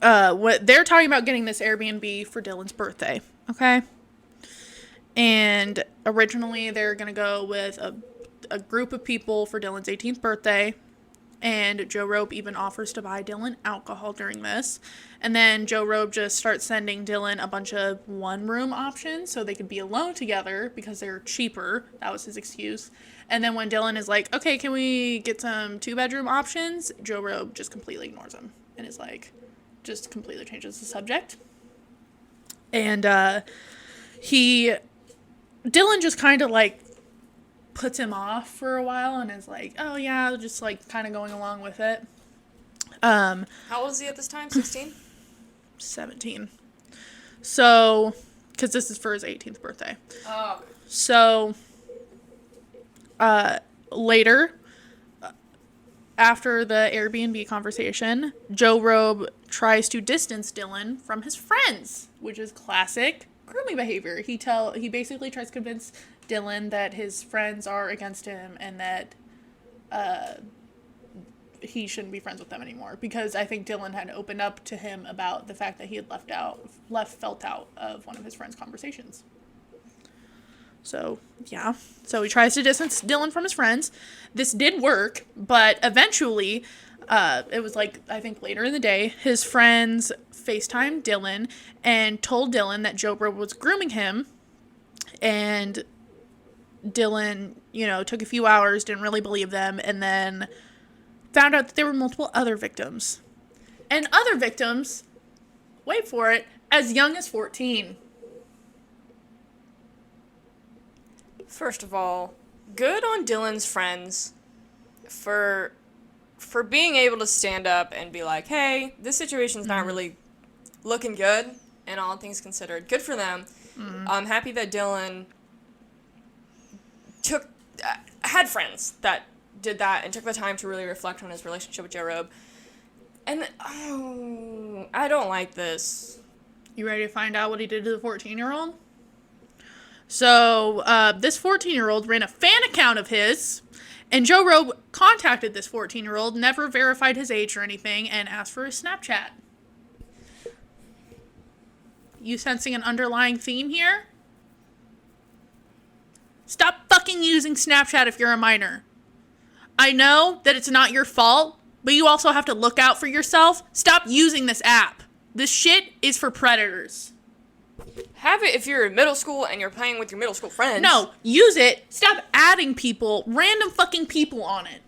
what they're talking about getting this Airbnb for Dylan's birthday, okay? And originally they're going to go with a group of people for Dylan's 18th birthday. And Joe Robe even offers to buy Dylan alcohol during this. And then Joe Robe just starts sending Dylan a bunch of one-room options so they could be alone together because they're cheaper. That was his excuse. And then when Dylan is like, okay, can we get some 2-bedroom options? Joe Robe just completely ignores him and is just completely changes the subject. And Dylan just kind of puts him off for a while and is like, oh yeah, just kind of going along with it. Um, How old is he at this time? 16? 17. So, because this is for his 18th birthday. Oh. So, later, after the Airbnb conversation, Joe Robe tries to distance Dylan from his friends, which is classic grooming behavior. He basically tries to convince Dylan that his friends are against him and that he shouldn't be friends with them anymore, because I think Dylan had opened up to him about the fact that he had felt out of one of his friends' conversations. So, yeah. So he tries to distance Dylan from his friends. This did work, but eventually, it was like, I think later in the day, his friends FaceTimed Dylan and told Dylan that Joe Robe was grooming him. And Dylan, took a few hours, didn't really believe them, and then found out that there were multiple other victims. And other victims, wait for it, as young as 14. First of all, good on Dylan's friends for being able to stand up and be like, hey, this situation's not really looking good, and all things considered. Good for them. I'm happy that Dylan had friends that did that and took the time to really reflect on his relationship with Joe Robe. And, I don't like this. You ready to find out what he did to the 14-year-old? So, this 14-year-old ran a fan account of his, and Joe Robe contacted this 14-year-old, never verified his age or anything, and asked for his Snapchat. You sensing an underlying theme here? Stop fucking using Snapchat if you're a minor. I know that it's not your fault, but you also have to look out for yourself. Stop using this app. This shit is for predators. Have it if you're in middle school and you're playing with your middle school friends. No, use it. Stop adding random fucking people on it.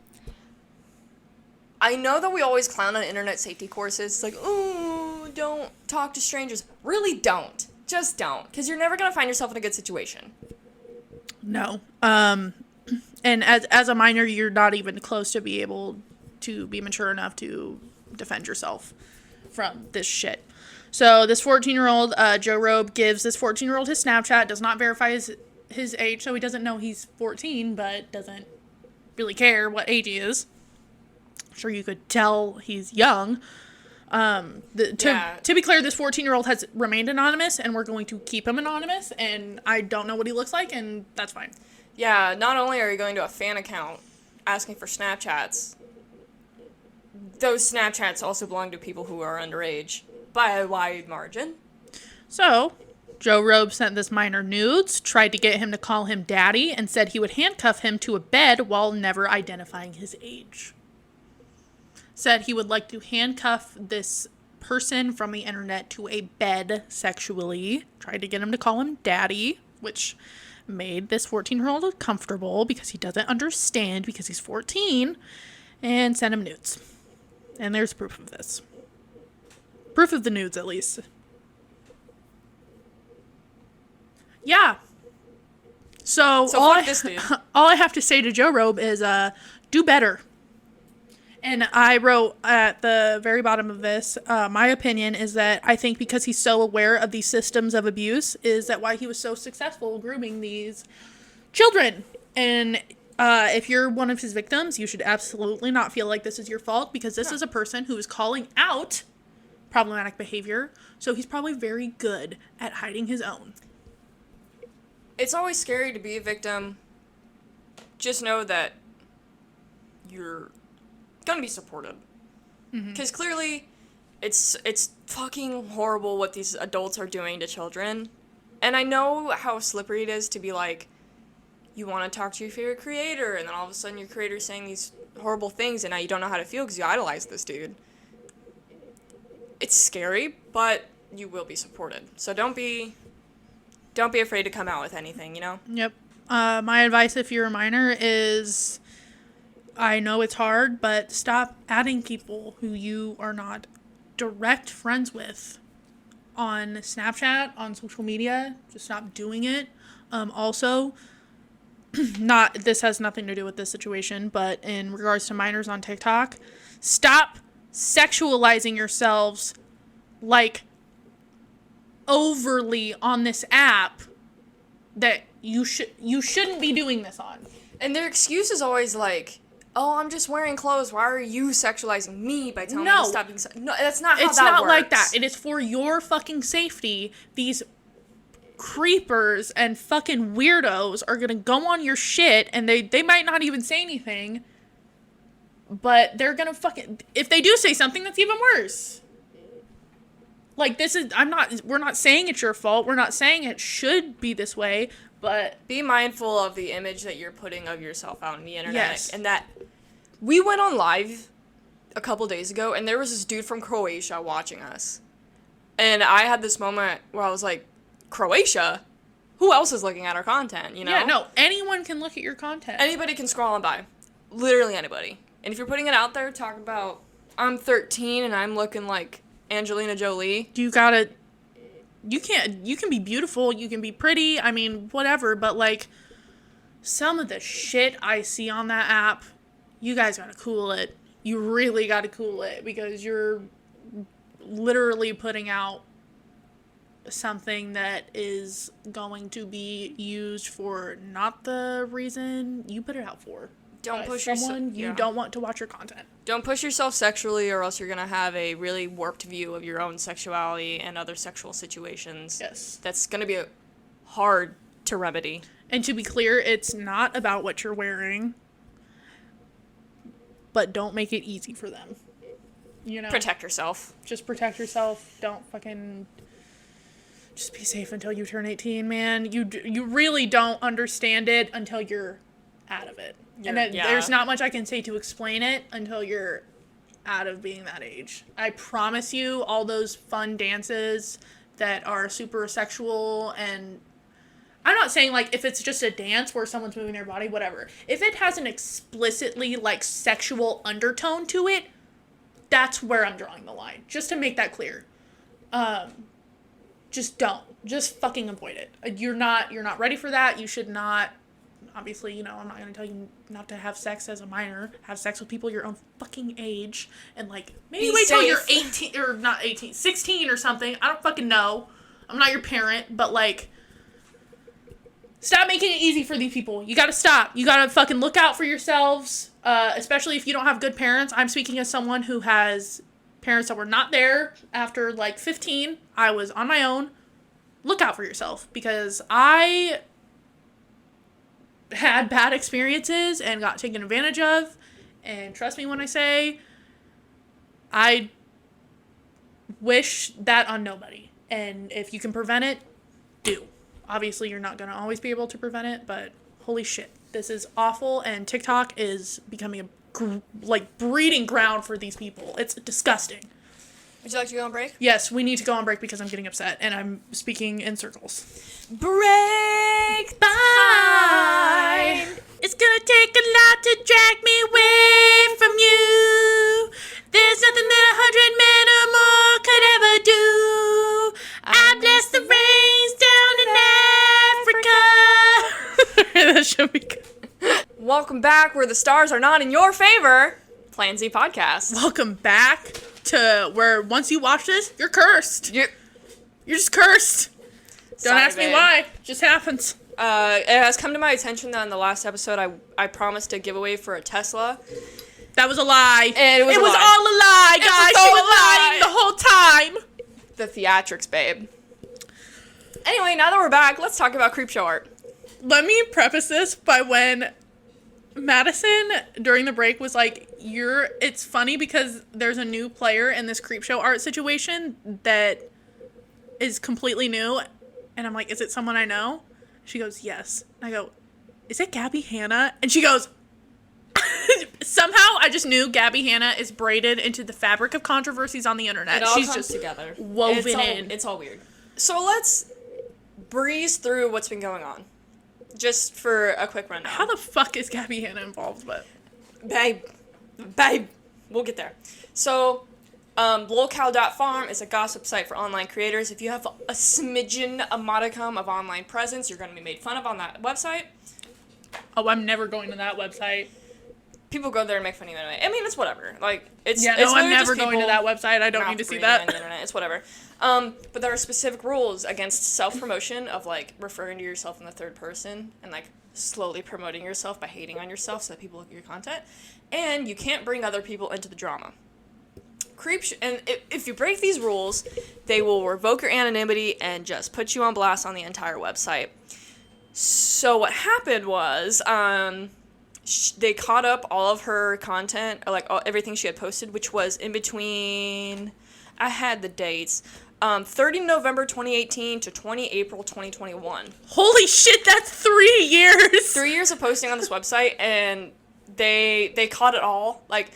I know that we always clown on internet safety courses. It's like, ooh, don't talk to strangers. Really don't. Just don't. Because you're never going to find yourself in a good situation. No. And as a minor, you're not even close to be able to be mature enough to defend yourself from this shit. So this 14-year-old, Joe Robe, gives this 14-year-old his Snapchat, does not verify his age, so he doesn't know he's 14, but doesn't really care what age he is. I'm sure you could tell he's young. To be clear, this 14-year-old has remained anonymous, and we're going to keep him anonymous, and I don't know what he looks like, and that's fine. Yeah, not only are you going to a fan account asking for Snapchats, those Snapchats also belong to people who are underage by a wide margin. So, Joe Robe sent this minor nudes, tried to get him to call him daddy, and said he would handcuff him to a bed while never identifying his age. Said he would like to handcuff this person from the internet to a bed sexually. Tried to get him to call him daddy, which made this 14-year-old uncomfortable because he doesn't understand because he's 14, and sent him nudes. And there's proof of this. Proof of the nudes, at least. Yeah. So all I have to say to Joe Robe is, do better. And I wrote at the very bottom of this, my opinion is that I think because he's so aware of these systems of abuse is that why he was so successful grooming these children. And if you're one of his victims, you should absolutely not feel like this is your fault, because this is a person who is calling out problematic behavior. So he's probably very good at hiding his own. It's always scary to be a victim. Just know that you're gonna be supported. Because clearly, it's fucking horrible what these adults are doing to children. And I know how slippery it is to be like, you want to talk to your favorite creator, and then all of a sudden your creator's saying these horrible things, and now you don't know how to feel because you idolize this dude. It's scary, but you will be supported. So don't be afraid to come out with anything, you know? Yep. My advice if you're a minor is, I know it's hard, but stop adding people who you are not direct friends with on Snapchat, on social media. Just stop doing it. Also, this has nothing to do with this situation, but in regards to minors on TikTok, stop sexualizing yourselves like overly on this app that you shouldn't be doing this on. And their excuse is always like, "Oh, I'm just wearing clothes. Why are you sexualizing me by telling me to stop being No, that's not how it's that not works. like that. It is for your fucking safety. These creepers and fucking weirdos are gonna go on your shit, and they might not even say anything, but they're gonna fucking, if they do say something, that's even worse. Like, we're not saying it's your fault, we're not saying it should be this way, but Be mindful of the image that you're putting of yourself out on the internet. Yes. And that we went on live a couple days ago, and there was this dude from Croatia watching us. And I had this moment where I was like, Croatia? Who else is looking at our content, you know? yeah, no, anyone can look at your content. Anybody can scroll on by. Literally anybody. And if you're putting it out there, talk about, I'm 13 and I'm looking like Angelina Jolie. You can be beautiful, you can be pretty, I mean, whatever, but like, some of the shit I see on that app, you guys gotta cool it. You really gotta cool it, because you're literally putting out something that is going to be used for not the reason you put it out for. Don't push someone yourself. you don't want to watch your content. Don't push yourself sexually, or else you're gonna have a really warped view of your own sexuality and other sexual situations. Yes. That's gonna be hard to remedy. And to be clear, it's not about what you're wearing, but don't make it easy for them. You know? Protect yourself. Just protect yourself. Don't fucking... Just be safe until you turn 18, man. You really don't understand it until you're out of it. There's not much I can say to explain it until you're out of being that age. I promise you, all those fun dances that are super sexual, and I'm not saying, like, if it's just a dance where someone's moving their body, whatever. If it has an explicitly, like, sexual undertone to it, that's where I'm drawing the line. Just to make that clear. Just don't. Just fucking avoid it. You're not ready for that. You should not. Obviously, you know, I'm not going to tell you not to have sex as a minor. Have sex with people your own fucking age. And, like, maybe wait till you're 18, or not 18, 16 or something. I don't fucking know. I'm not your parent, but, like, stop making it easy for these people. You gotta stop. You gotta fucking look out for yourselves, especially if you don't have good parents. I'm speaking as someone who has parents that were not there after, like, 15. I was on my own. Look out for yourself, because I had bad experiences and got taken advantage of, and trust me when I say I wish that on nobody. And if you can prevent it, do. Obviously, you're not going to always be able to prevent it, but holy shit, this is awful, and TikTok is becoming a breeding ground for these people. It's disgusting. Would you like to go on break? Yes, we need to go on break because I'm getting upset and I'm speaking in circles. Break Time! It's gonna take a lot to drag me away from you. There's nothing that 100 men or more could ever do. I bless the rains down in Africa. That should be good. Welcome back, where the stars are not in your favor. Plan Z Podcast. Welcome back to where once you watch this, you're cursed. You're just cursed. Don't ask me why. It just happens. It has come to my attention that in the last episode, I promised a giveaway for a Tesla. That was a lie. And it was all a lie, guys. She was lying the whole time. The theatrics, babe. Anyway, now that we're back, let's talk about Creepshow art. Let me preface this by when Madison, during the break, was like, it's funny because there's a new player in this Creepshow art situation that is completely new. And I'm like, is it someone I know? She goes, yes. And I go, is it Gabby Hanna? And she goes, somehow I just knew Gabby Hanna is braided into the fabric of controversies on the internet. It all She's comes just together. Woven in. It's all weird. So let's breeze through what's been going on. Just for a quick rundown. How the fuck is Gabby Hanna involved with? Babe, we'll get there. So, lolcow.farm is a gossip site for online creators. If you have a smidgen, a modicum of online presence, you're going to be made fun of on that website. Oh, I'm never going to that website. people go there and make fun of you anyway. I mean, it's whatever. Like, it's Yeah, it's no, I'm literally never just going to people that website. I don't need to see masturbating on that. the internet. It's whatever. But there are specific rules against self-promotion of, like, referring to yourself in the third person and, like, slowly promoting yourself by hating on yourself so that people look at your content. And you can't bring other people into the drama. And if you break these rules, they will revoke your anonymity and just put you on blast on the entire website. So what happened was, they caught up all of her content, or like everything she had posted, which was in between, I had the dates, 30 November 2018 to 20 April 2021. Holy shit, that's 3 years! 3 years of posting on this website, and they caught it all, like,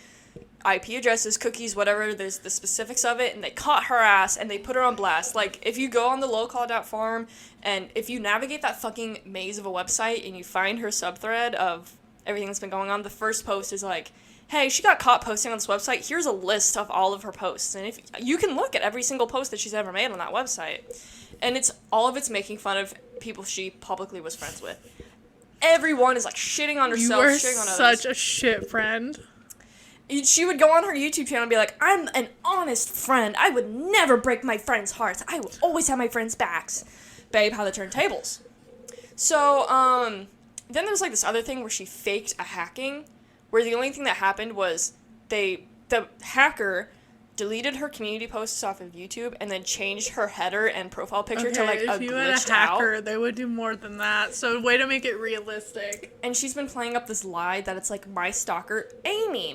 IP addresses, cookies, whatever, there's the specifics of it, and they caught her ass, and they put her on blast. Like, if you go on the locall.farm, and if you navigate that fucking maze of a website, and you find her subthread of everything that's been going on, the first post is like, hey, she got caught posting on this website, here's a list of all of her posts, and if you can look at every single post that she's ever made on that website, and all of it's making fun of people she publicly was friends with. Everyone is, like, shitting on herself, You are shitting on others. such a shit friend. She would go on her YouTube channel and be like, I'm an honest friend. I would never break my friends' hearts. I will always have my friends' backs. Babe, how to turn tables. So, then there's, like, this other thing where she faked a hacking, where the only thing that happened was the hacker deleted her community posts off of YouTube and then changed her header and profile picture to, like, if a you had a glitched hacker, out. they would do more than that. So way to make it realistic. And she's been playing up this lie that it's like, my stalker Amy.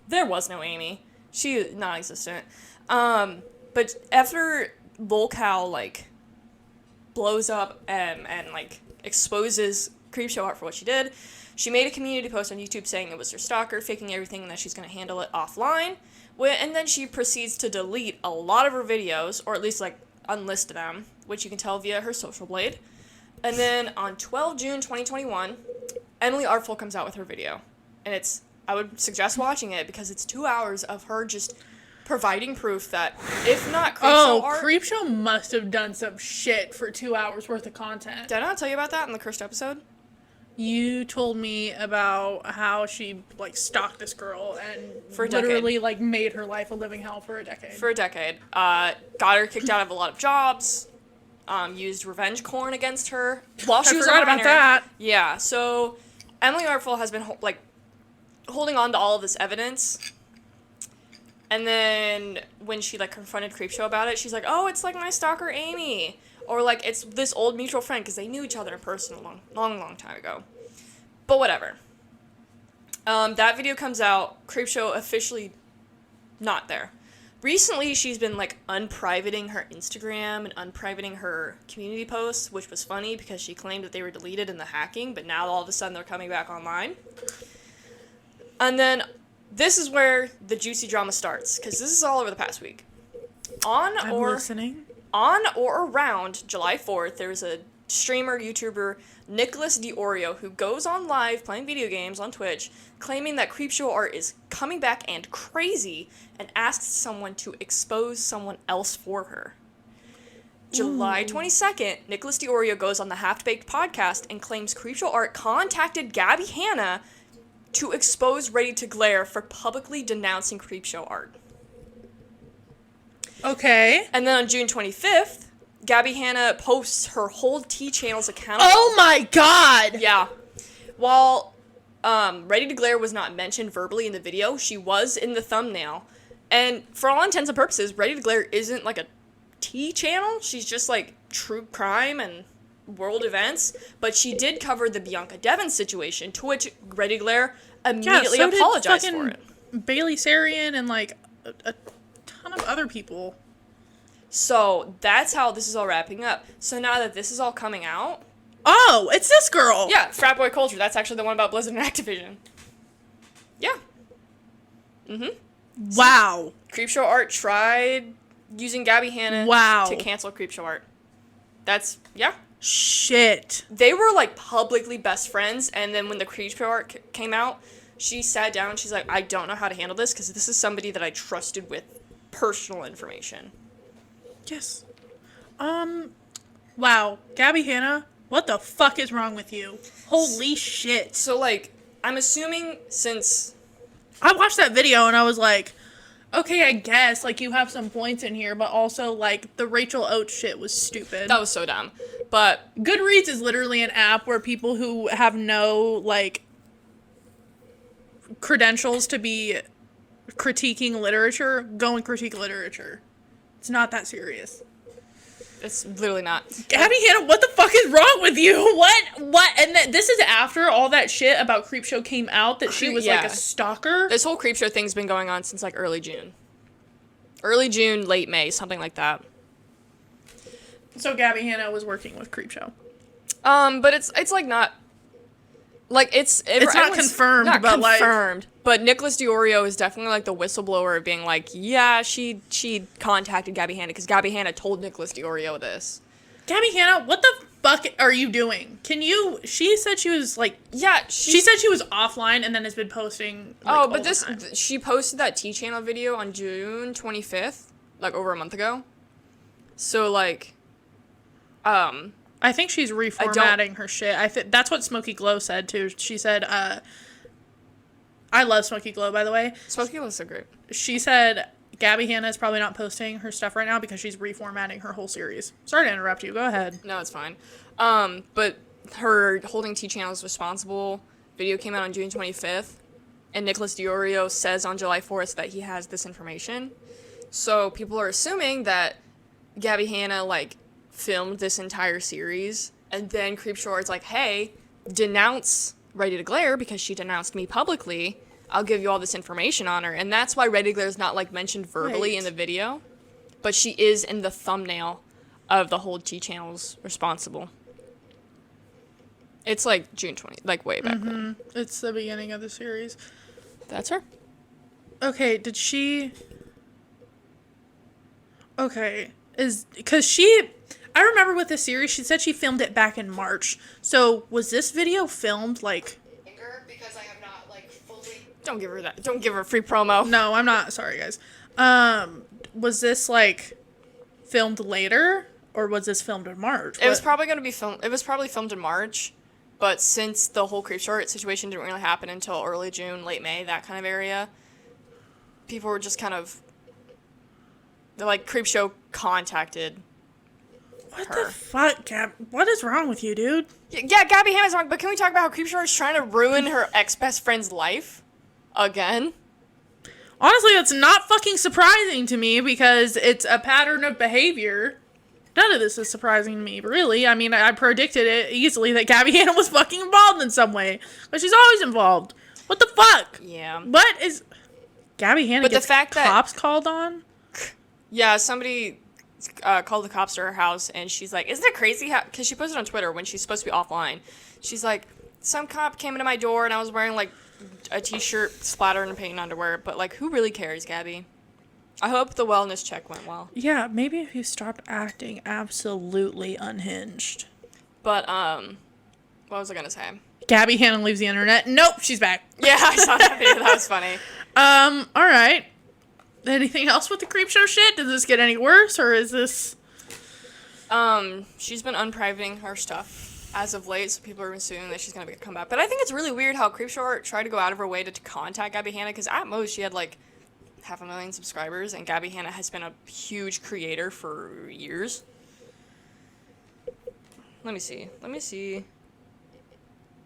There was no Amy. She is non-existent. But after lolcow, like, blows up and like, exposes Creepshow Art for what she did, she made a community post on YouTube saying it was her stalker, faking everything, and that she's going to handle it offline. And then she proceeds to delete a lot of her videos, or at least, like, unlist them, which you can tell via her social blade. And then on 12 June 2021, Emily Artful comes out with her video. And I would suggest watching it because it's 2 hours of her just providing proof that, if not Creepshow Art... Creepshow must have done some shit for 2 hours worth of content. Did I not tell you about that in the cursed episode? You told me about how she, like, stalked this girl and For a literally, decade. like, made her life a living hell for a decade. Got her kicked out of a lot of jobs, used revenge porn against her while she was a minor. about that. Yeah, so Emily Artful has been, holding on to all of this evidence. And then when she, like, confronted Creepshow about it, she's like, oh, it's, like, my stalker Amy. Or, like, it's this old mutual friend, because they knew each other in person a long time ago. But whatever. That video comes out, Creepshow officially not there. Recently, she's been, like, unprivating her Instagram and unprivating her community posts, which was funny because she claimed that they were deleted in the hacking, but now all of a sudden they're coming back online. And then this is where the juicy drama starts, because this is all over the past week. I'm listening. On or around July 4th, there's a streamer, YouTuber, Nicholas DiOrio, who goes on live playing video games on Twitch, claiming that Creepshow Art is coming back and crazy, and asks someone to expose someone else for her. July 22nd, Nicholas DiOrio goes on the Half-Baked podcast and claims Creepshow Art contacted Gabby Hanna to expose Ready to Glare for publicly denouncing Creepshow Art. Okay. And then on June 25th, Gabby Hanna posts her whole T-Channel's account. Oh my god! Yeah. While Ready to Glare was not mentioned verbally in the video, she was in the thumbnail. And for all intents and purposes, Ready to Glare isn't like a T-Channel. She's just like true crime and world events. But she did cover the Bianca Devin situation, to which Ready to Glare immediately apologized for it. Bailey Sarian and like a ton of other people. So that's how this is all wrapping up. So now that this is all coming out... Oh, it's this girl! Yeah, Frat Boy Culture. That's actually the one about Blizzard and Activision. Yeah. Wow. Creepshow Art tried using Gabby Hanna to cancel Creepshow Art. That's... Yeah. Shit. They were, like, publicly best friends, and then when the Creepshow Art came out, she sat down and she's like, I don't know how to handle this, because this is somebody that I trusted with personal information. Yes. Wow. Gabby Hanna, what the fuck is wrong with you? Holy shit. So, like, I'm assuming since... I watched that video and I was like, okay, I guess, like, you have some points in here, but also, like, the Rachel Oates shit was stupid. That was so dumb. But... Goodreads is literally an app where people who have no, like, credentials to be critiquing literature go and critique literature. It's not that serious. It's literally not. Gabby Hanna, what the fuck is wrong with you? What? And this is after all that shit about Creepshow came out, that she was, like, a stalker? This whole Creepshow thing's been going on since, like, early June. Early June, late May, something like that. So Gabby Hanna was working with Creepshow. But it's like, not... Like, it's not confirmed, not but, confirmed. Like... But Nicholas DeOrio is definitely, like, the whistleblower of being like, yeah, she contacted Gabby Hanna, because Gabby Hanna told Nicholas DeOrio this. Gabby Hanna, what the fuck are you doing? She said she was, like... Yeah, she said she was offline and then has been posting, like, she posted that T-Channel video on June 25th, like, over a month ago. So, like, I think she's reformatting her shit. That's what Smokey Glow said, too. She said, I love Smokey Glow, by the way. Smokey Glow's so great. She said Gabby Hanna is probably not posting her stuff right now because she's reformatting her whole series. Sorry to interrupt you. Go ahead. No, it's fine. But her holding T-Channel is responsible video came out on June 25th, and Nicholas DeOrio says on July 4th that he has this information. So people are assuming that Gabby Hanna, like, filmed this entire series, and then Creepshow is like, hey, denounce Ready to Glare because she denounced me publicly. I'll give you all this information on her. And that's why Ready to Glare is not, like, mentioned verbally in the video, but she is in the thumbnail of the whole T-Channel's responsible. It's, like, June 20th, like, way back then. It's the beginning of the series. That's her. Okay, did she... Okay, I remember with the series, she said she filmed it back in March. So, was this video filmed, like... Because I have not, like, fully... Don't give her that. Don't give her free promo. No, I'm not. Sorry, guys. Was this, like, filmed later? Or was this filmed in March? It was probably going to be filmed... It was probably filmed in March. But since the whole Creepshow situation didn't really happen until early June, late May, that kind of area, people were just kind of... Like, Creepshow contacted What her. the fuck, Gab? What is wrong with you, dude? Yeah, Gabby Hanna's wrong, but can we talk about how Creepshow is trying to ruin her ex-best friend's life? Again? Honestly, that's not fucking surprising to me because it's a pattern of behavior. None of this is surprising to me, really. I mean, I predicted it easily that Gabby Hanna was fucking involved in some way. But she's always involved. What the fuck? Yeah. What is... Gabby Hanna But gets the fact cops called on? Yeah, somebody called the cops to her house, and she's like, isn't it crazy how... Because she posted on Twitter when she's supposed to be offline. She's like, some cop came into my door, and I was wearing, like, a t-shirt splattered in paint and underwear. But, like, who really cares, Gabby? I hope the wellness check went well. Yeah, maybe if you stopped acting absolutely unhinged. But, what was I gonna say? Gabby Hanna leaves the internet. Nope, she's back. Yeah, I saw that video. That was funny. Alright. Anything else with the Creepshow shit? Does this get any worse, or is this... She's been unprivating her stuff as of late, so people are assuming that she's gonna come back. But I think it's really weird how Creepshow tried to go out of her way to contact Gabby Hanna, because at most she had, like, 500,000 subscribers, and Gabby Hanna has been a huge creator for years. Let me see.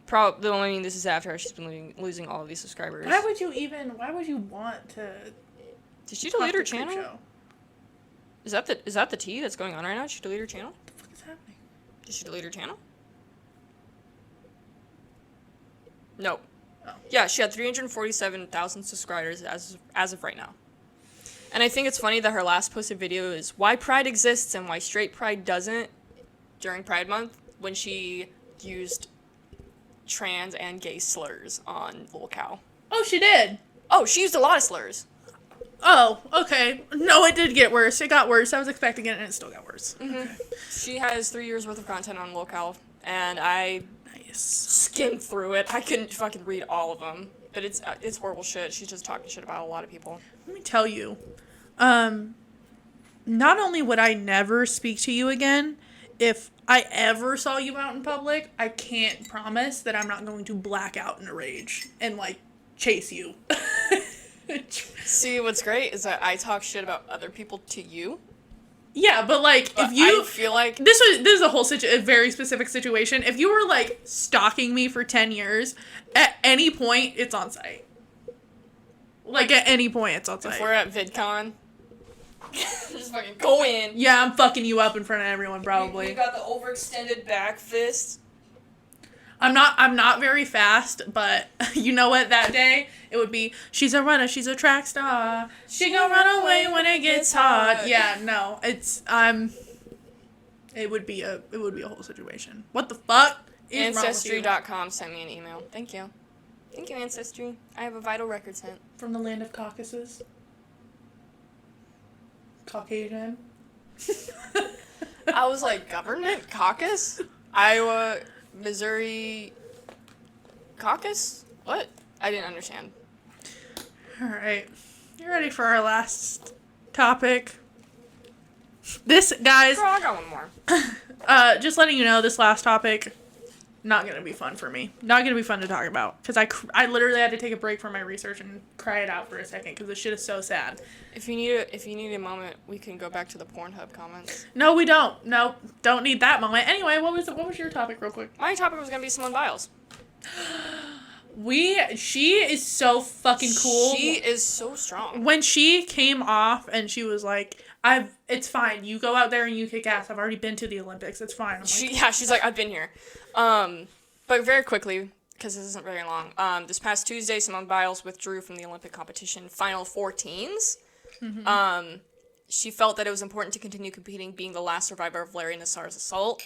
Probably, I mean, this is after she's been losing all of these subscribers. why would you want to... Did she delete her channel? Is that the tea that's going on right now? Did she delete her channel? What the fuck is happening? Did she delete her channel? No. Oh. Yeah, she had 347,000 subscribers as of right now. And I think it's funny that her last posted video is why Pride exists and why straight Pride doesn't during Pride Month, when she used trans and gay slurs on Lil Cow. Oh, she did? Oh, she used a lot of slurs. Oh, okay. No, it did get worse. It got worse. I was expecting it, and it still got worse. Mm-hmm. Okay. She has 3 years worth of content on Lil Cow, and I skimmed through it. I couldn't fucking read all of them, but it's horrible shit. She's just talking shit about a lot of people. Let me tell you, not only would I never speak to you again, if I ever saw you out in public, I can't promise that I'm not going to black out in a rage and, like, chase you. See, what's great is that I talk shit about other people to you. Yeah, but, like, But if you... I feel like... This is a whole a very specific situation. If you were, like, stalking me for 10 years, at any point, it's on site. Like, at any point, it's on site. If we're at VidCon... just fucking go in. Yeah, I'm fucking you up in front of everyone, probably. We got the overextended back fist. I'm not very fast, but you know what, that day, it would be, she's a runner, she's a track star, she gonna run away when it gets hard. Yeah, no, it would be a whole situation. What the fuck is Ancestry.com sent me an email. Thank you. Thank you, Ancestry. I have a vital record sent. From the land of Caucasus? Caucasian? I was like, government? Caucus? Iowa, Missouri, caucus? What? I didn't understand. Alright. You ready for our last topic? This, guys... Girl, I got one more. Just letting you know, this last topic, not gonna be fun for me. Not gonna be fun to talk about. Because I literally had to take a break from my research and cry it out for a second, because this shit is so sad. If you need a moment, we can go back to the Pornhub comments. No, we don't. No, don't need that moment. Anyway, what was your topic, real quick? My topic was gonna be Simone Biles. She is so fucking cool. She is so strong. When she came off and she was like, it's fine. You go out there and you kick ass. I've already been to the Olympics. It's fine. She's like, I've been here. But very quickly, because this isn't very long, this past Tuesday, Simone Biles withdrew from the Olympic competition Final Four teams. Mm-hmm. She felt that it was important to continue competing, being the last survivor of Larry Nassar's assault,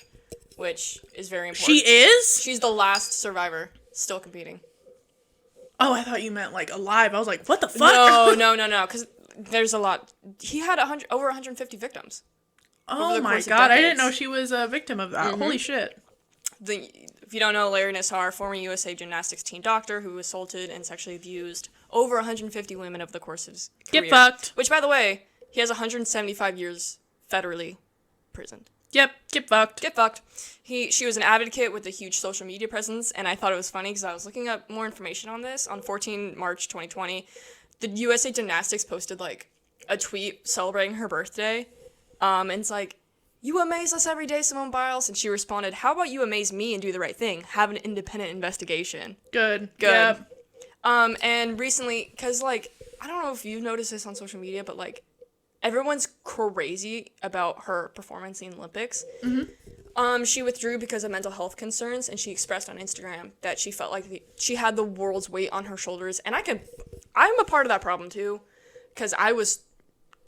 which is very important. She is? She's the last survivor still competing. Oh, I thought you meant, like, alive. I was like, what the fuck? No, because there's a lot. He had over 150 victims. Oh my god, I didn't know she was a victim of that. Mm-hmm. Holy shit. If you don't know, Larry Nassar, former USA gymnastics team doctor who assaulted and sexually abused over 150 women over the course of his career. Get fucked. Which, by the way, he has 175 years federally imprisoned. Yep, get fucked. Get fucked. She was an advocate with a huge social media presence, and I thought it was funny because I was looking up more information on this. On 14 March 2020, the USA Gymnastics posted, like, a tweet celebrating her birthday, and it's like, you amaze us every day, Simone Biles, and she responded, how about you amaze me and do the right thing? Have an independent investigation. Good. Yep. And recently, because, like, I don't know if you've noticed this on social media, but, like, everyone's crazy about her performance in the Olympics. Mm-hmm. She withdrew because of mental health concerns, and she expressed on Instagram that she felt like she had the world's weight on her shoulders. And I'm a part of that problem too, because I was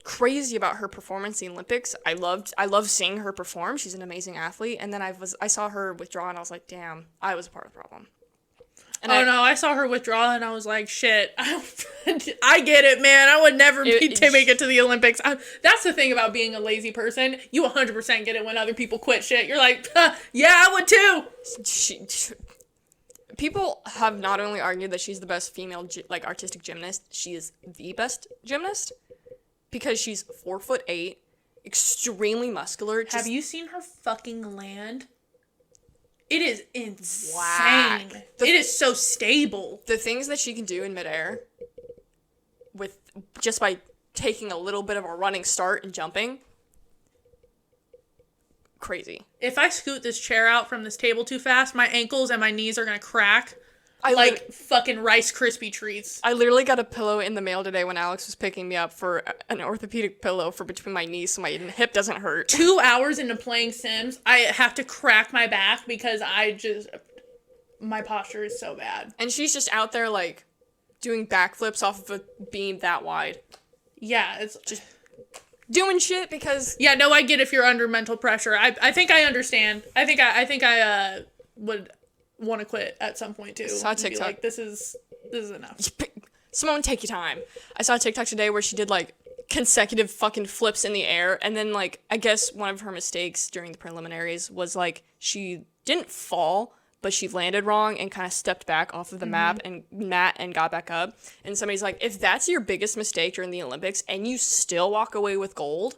crazy about her performance in the Olympics. I loved seeing her perform. She's an amazing athlete. And then I saw her withdraw, and I was like, damn, I was a part of the problem. And I saw her withdraw, and I was like, shit, I get it, man. I would never make it to the Olympics. That's the thing about being a lazy person. You 100% get it when other people quit shit. You're like, yeah, I would too. People have not only argued that she's the best female, artistic gymnast, she is the best gymnast, because she's 4'8", extremely muscular. Have you seen her fucking land? It is insane. Whack. It is so stable. The things that she can do in midair, just by taking a little bit of a running start and jumping, crazy. If I scoot this chair out from this table too fast, my ankles and my knees are gonna crack. Fucking Rice Krispie treats. I literally got a pillow in the mail today when Alex was picking me up for an orthopedic pillow for between my knees so my hip doesn't hurt. 2 hours into playing Sims, I have to crack my back because my posture is so bad. And she's just out there, like, doing backflips off of a beam that wide. Yeah, it's just doing shit because... Yeah, no, I get if you're under mental pressure. I think I understand. I think I would want to quit at some point too. I saw TikTok. Like, this is enough. Simone, take your time. I saw a TikTok today where she did, like, consecutive fucking flips in the air, and then, like, I guess one of her mistakes during the preliminaries was, like, she didn't fall, but she landed wrong and kind of stepped back off of the mat and got back up. And somebody's like, if that's your biggest mistake during the Olympics and you still walk away with gold,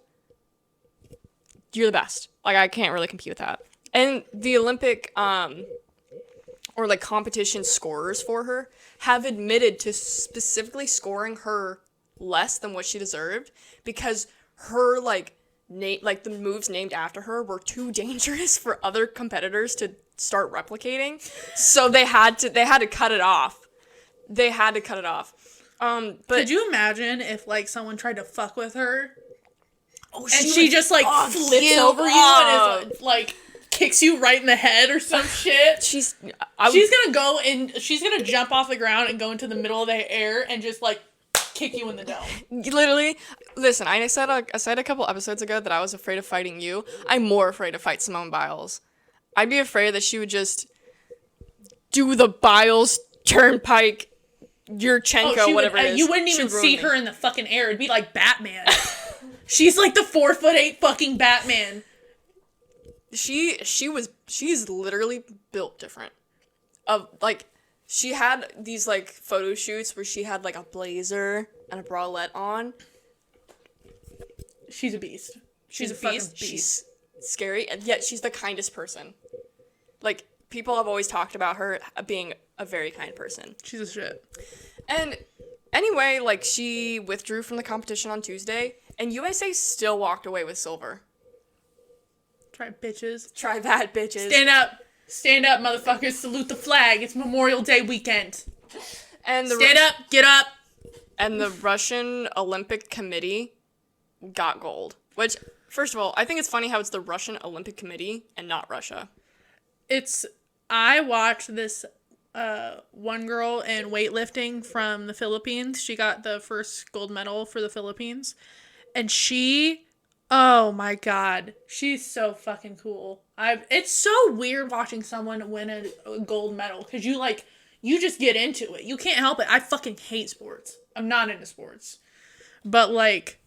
you're the best. Like, I can't really compete with that. And the Olympic, or like competition scorers for her have admitted to specifically scoring her less than what she deserved because her like the moves named after her were too dangerous for other competitors to start replicating. So they had to cut it off. But could you imagine if like someone tried to fuck with her and she just like flips over you and is like kicks you right in the head or some shit? she's gonna jump off the ground and go into the middle of the air and just like kick you in the dome. Literally, listen, I said a couple episodes ago that I was afraid of fighting you. I'm more afraid to fight Simone Biles. I'd be afraid that she would just do the Biles Turnpike, Yurchenko, whatever it is. You wouldn't even see her in the fucking air. It'd be like Batman. She's like the 4'8" fucking Batman. She's literally built different. She had these, like, photo shoots where she had, like, a blazer and a bralette on. She's a beast. She's a beast. She's scary, and yet she's the kindest person. Like, people have always talked about her being a very kind person. She's a shit. And anyway, like, she withdrew from the competition on Tuesday, and USA still walked away with silver. Try bitches. Try that, bitches. Stand up, motherfuckers. Salute the flag. It's Memorial Day weekend. And Stand up. Get up. And the Russian Olympic Committee got gold. Which, first of all, I think it's funny how it's the Russian Olympic Committee and not Russia. I watched this one girl in weightlifting from the Philippines. She got the first gold medal for the Philippines. And oh my god, she's so fucking cool. It's so weird watching someone win a gold medal because you just get into it. You can't help it. I fucking hate sports. I'm not into sports. But like,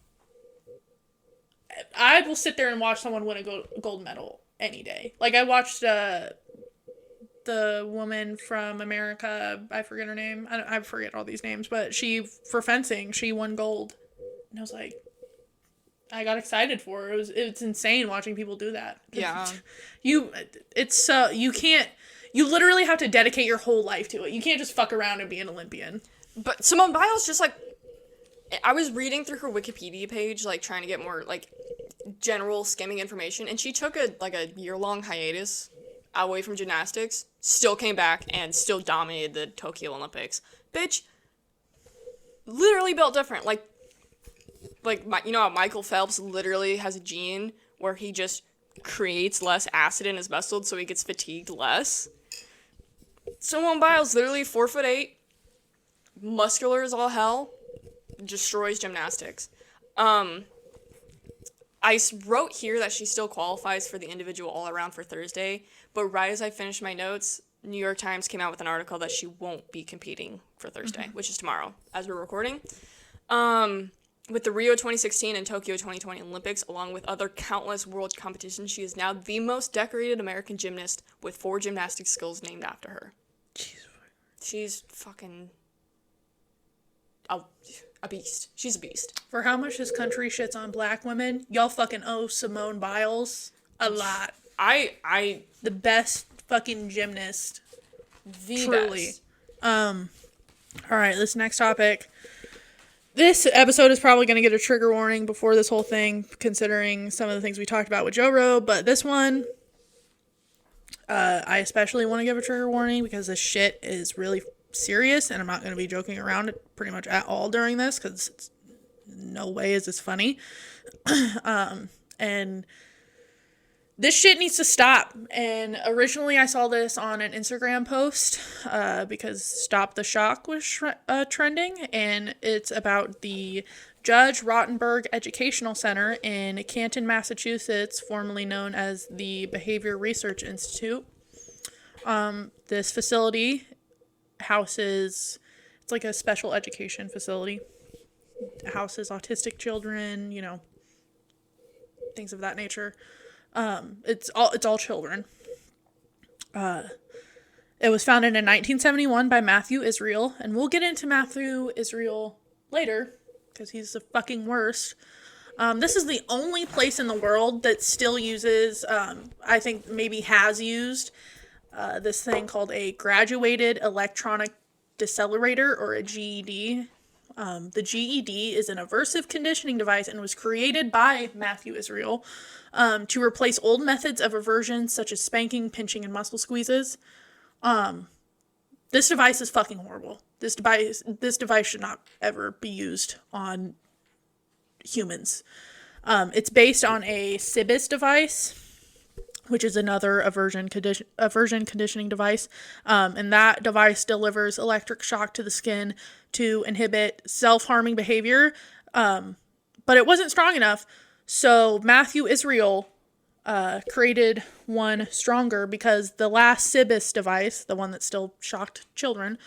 I will sit there and watch someone win a gold medal any day. Like, I watched the woman from America, I forget her name. I forget all these names, but for fencing, she won gold. And I was like, I got excited for her. It's insane watching people do that. Yeah. You literally have to dedicate your whole life to it. You can't just fuck around and be an Olympian. But Simone Biles just, like, I was reading through her Wikipedia page, like, trying to get more, like, general skimming information, and she took a year-long hiatus away from gymnastics, still came back, and still dominated the Tokyo Olympics. Bitch, literally built different. Like, you know how Michael Phelps literally has a gene where he just creates less acid in his vessels so he gets fatigued less? Simone Biles, literally 4'8", muscular as all hell, destroys gymnastics. I wrote here that she still qualifies for the individual all-around for Thursday, but right as I finished my notes, New York Times came out with an article that she won't be competing for Thursday, which is tomorrow, as we're recording. With the Rio 2016 and Tokyo 2020 Olympics, along with other countless world competitions, she is now the most decorated American gymnast with 4 gymnastic skills named after her. She's fucking a beast. She's a beast. For how much this country shits on black women, y'all fucking owe Simone Biles a lot. The best fucking gymnast. The truly. best. All right, this next topic. This episode is probably going to get a trigger warning before this whole thing, considering some of the things we talked about with Joe, but this one, I especially want to give a trigger warning because this shit is really serious, and I'm not going to be joking around pretty much at all during this, because no way is this funny. And this shit needs to stop. And originally I saw this on an Instagram post because Stop the Shock was trending, and it's about the Judge Rottenberg Educational Center in Canton, Massachusetts, formerly known as the Behavior Research Institute. This facility houses, it's like a special education facility, houses autistic children, things of that nature. It's all children. It was founded in 1971 by Matthew Israel, and we'll get into Matthew Israel later because he's the fucking worst. This is the only place in the world that still uses, I think maybe has used, this thing called a graduated electronic decelerator, or a GED. The GED is an aversive conditioning device and was created by Matthew Israel to replace old methods of aversion such as spanking, pinching, and muscle squeezes. This device is fucking horrible. This device should not ever be used on humans. It's based on a Cibus device, which is another aversion conditioning device. And that device delivers electric shock to the skin to inhibit self-harming behavior. But it wasn't strong enough. So Matthew Israel created one stronger, because the last Cibus device, the one that still shocked children,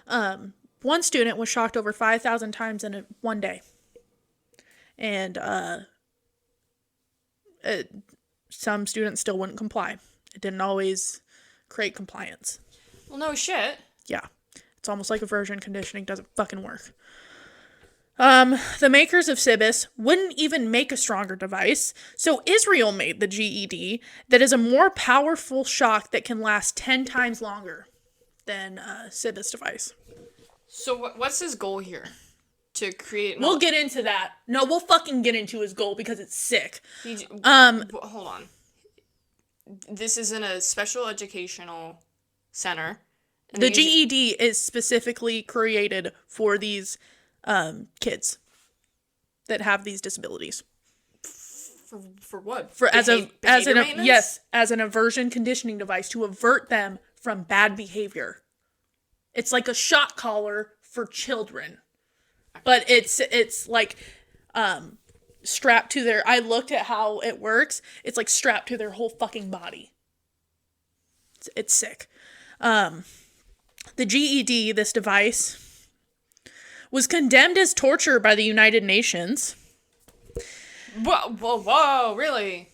one student was shocked over 5,000 times in one day. And some students still wouldn't comply. It didn't always create compliance. Well, no shit. Yeah. It's almost like aversion conditioning doesn't fucking work. The makers of Cibus wouldn't even make a stronger device, so Israel made the GED that is a more powerful shock that can last 10 times longer than Cibus device. So what's his goal here? To create... We'll get into that. No, we'll fucking get into his goal because it's sick. Hold on. This is in a special educational center. The GED is specifically created for these kids that have these disabilities. For what? As an aversion conditioning device to avert them from bad behavior. It's like a shock collar for children. But it's like strapped to their... I looked at how it works. It's like strapped to their whole fucking body. It's sick. The GED, this device, was condemned as torture by the United Nations. Whoa, really?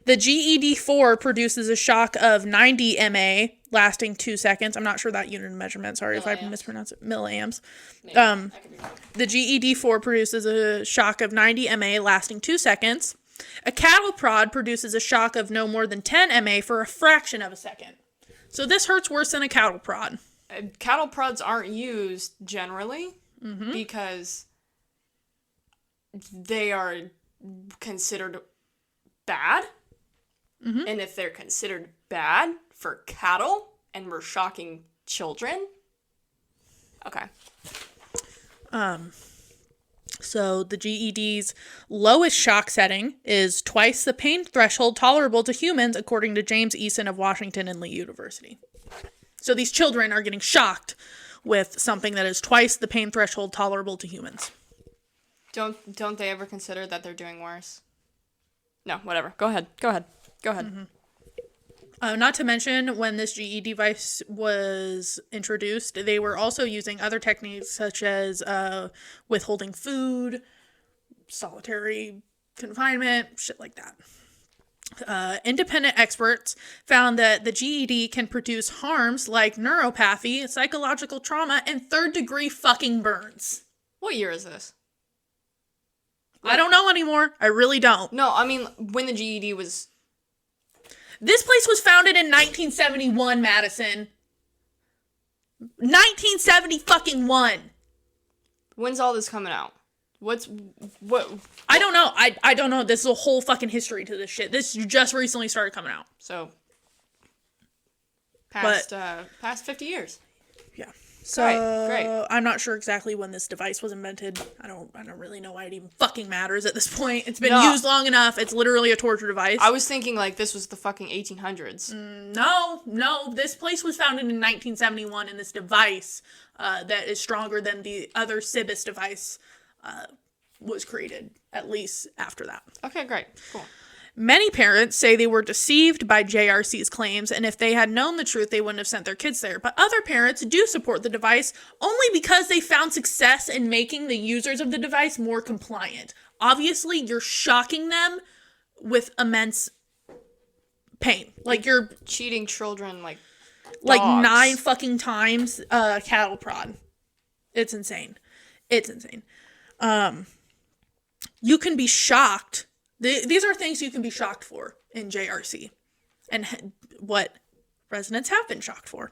The GED-4 produces a shock of 90 MA, lasting 2 seconds. I'm not sure that unit of measurement. Sorry if I mispronounced it. Milliamps. The GED-4 produces a shock of 90 MA, lasting 2 seconds. A cattle prod produces a shock of no more than 10 MA for a fraction of a second. So this hurts worse than a cattle prod. Cattle prods aren't used generally because they are considered bad. And if they're considered bad for cattle and we're shocking children, okay. So the GED's lowest shock setting is twice the pain threshold tolerable to humans, according to James Eason of Washington and Lee University. So these children are getting shocked with something that is twice the pain threshold tolerable to humans. Don't they ever consider that they're doing worse? No, whatever. Go ahead. Not to mention, when this GE device was introduced, they were also using other techniques such as withholding food, solitary confinement, shit like that. Independent experts found that the GED can produce harms like neuropathy, psychological trauma, and third-degree fucking burns. What year is this? I don't know anymore. I really don't. No, I mean, when the GED was... This place was founded in 1971, Madison. 1970 fucking one. When's all this coming out? What? I don't know. I don't know. There's a whole fucking history to this shit. This just recently started coming out. So, past 50 years. Yeah. So, great. I'm not sure exactly when this device was invented. I don't really know why it even fucking matters at this point. It's been used long enough. It's literally a torture device. I was thinking like this was the fucking 1800s. No. This place was founded in 1971, and this device that is stronger than the other Cibus device was created, at least after that. Okay, great. Cool. Many parents say they were deceived by JRC's claims, and if they had known the truth, they wouldn't have sent their kids there. But other parents do support the device only because they found success in making the users of the device more compliant. Obviously, you're shocking them with immense pain. Like you're cheating children like dogs. Like 9 fucking times cattle prod. It's insane. you can be shocked. These are things you can be shocked for in JRC, and what residents have been shocked for.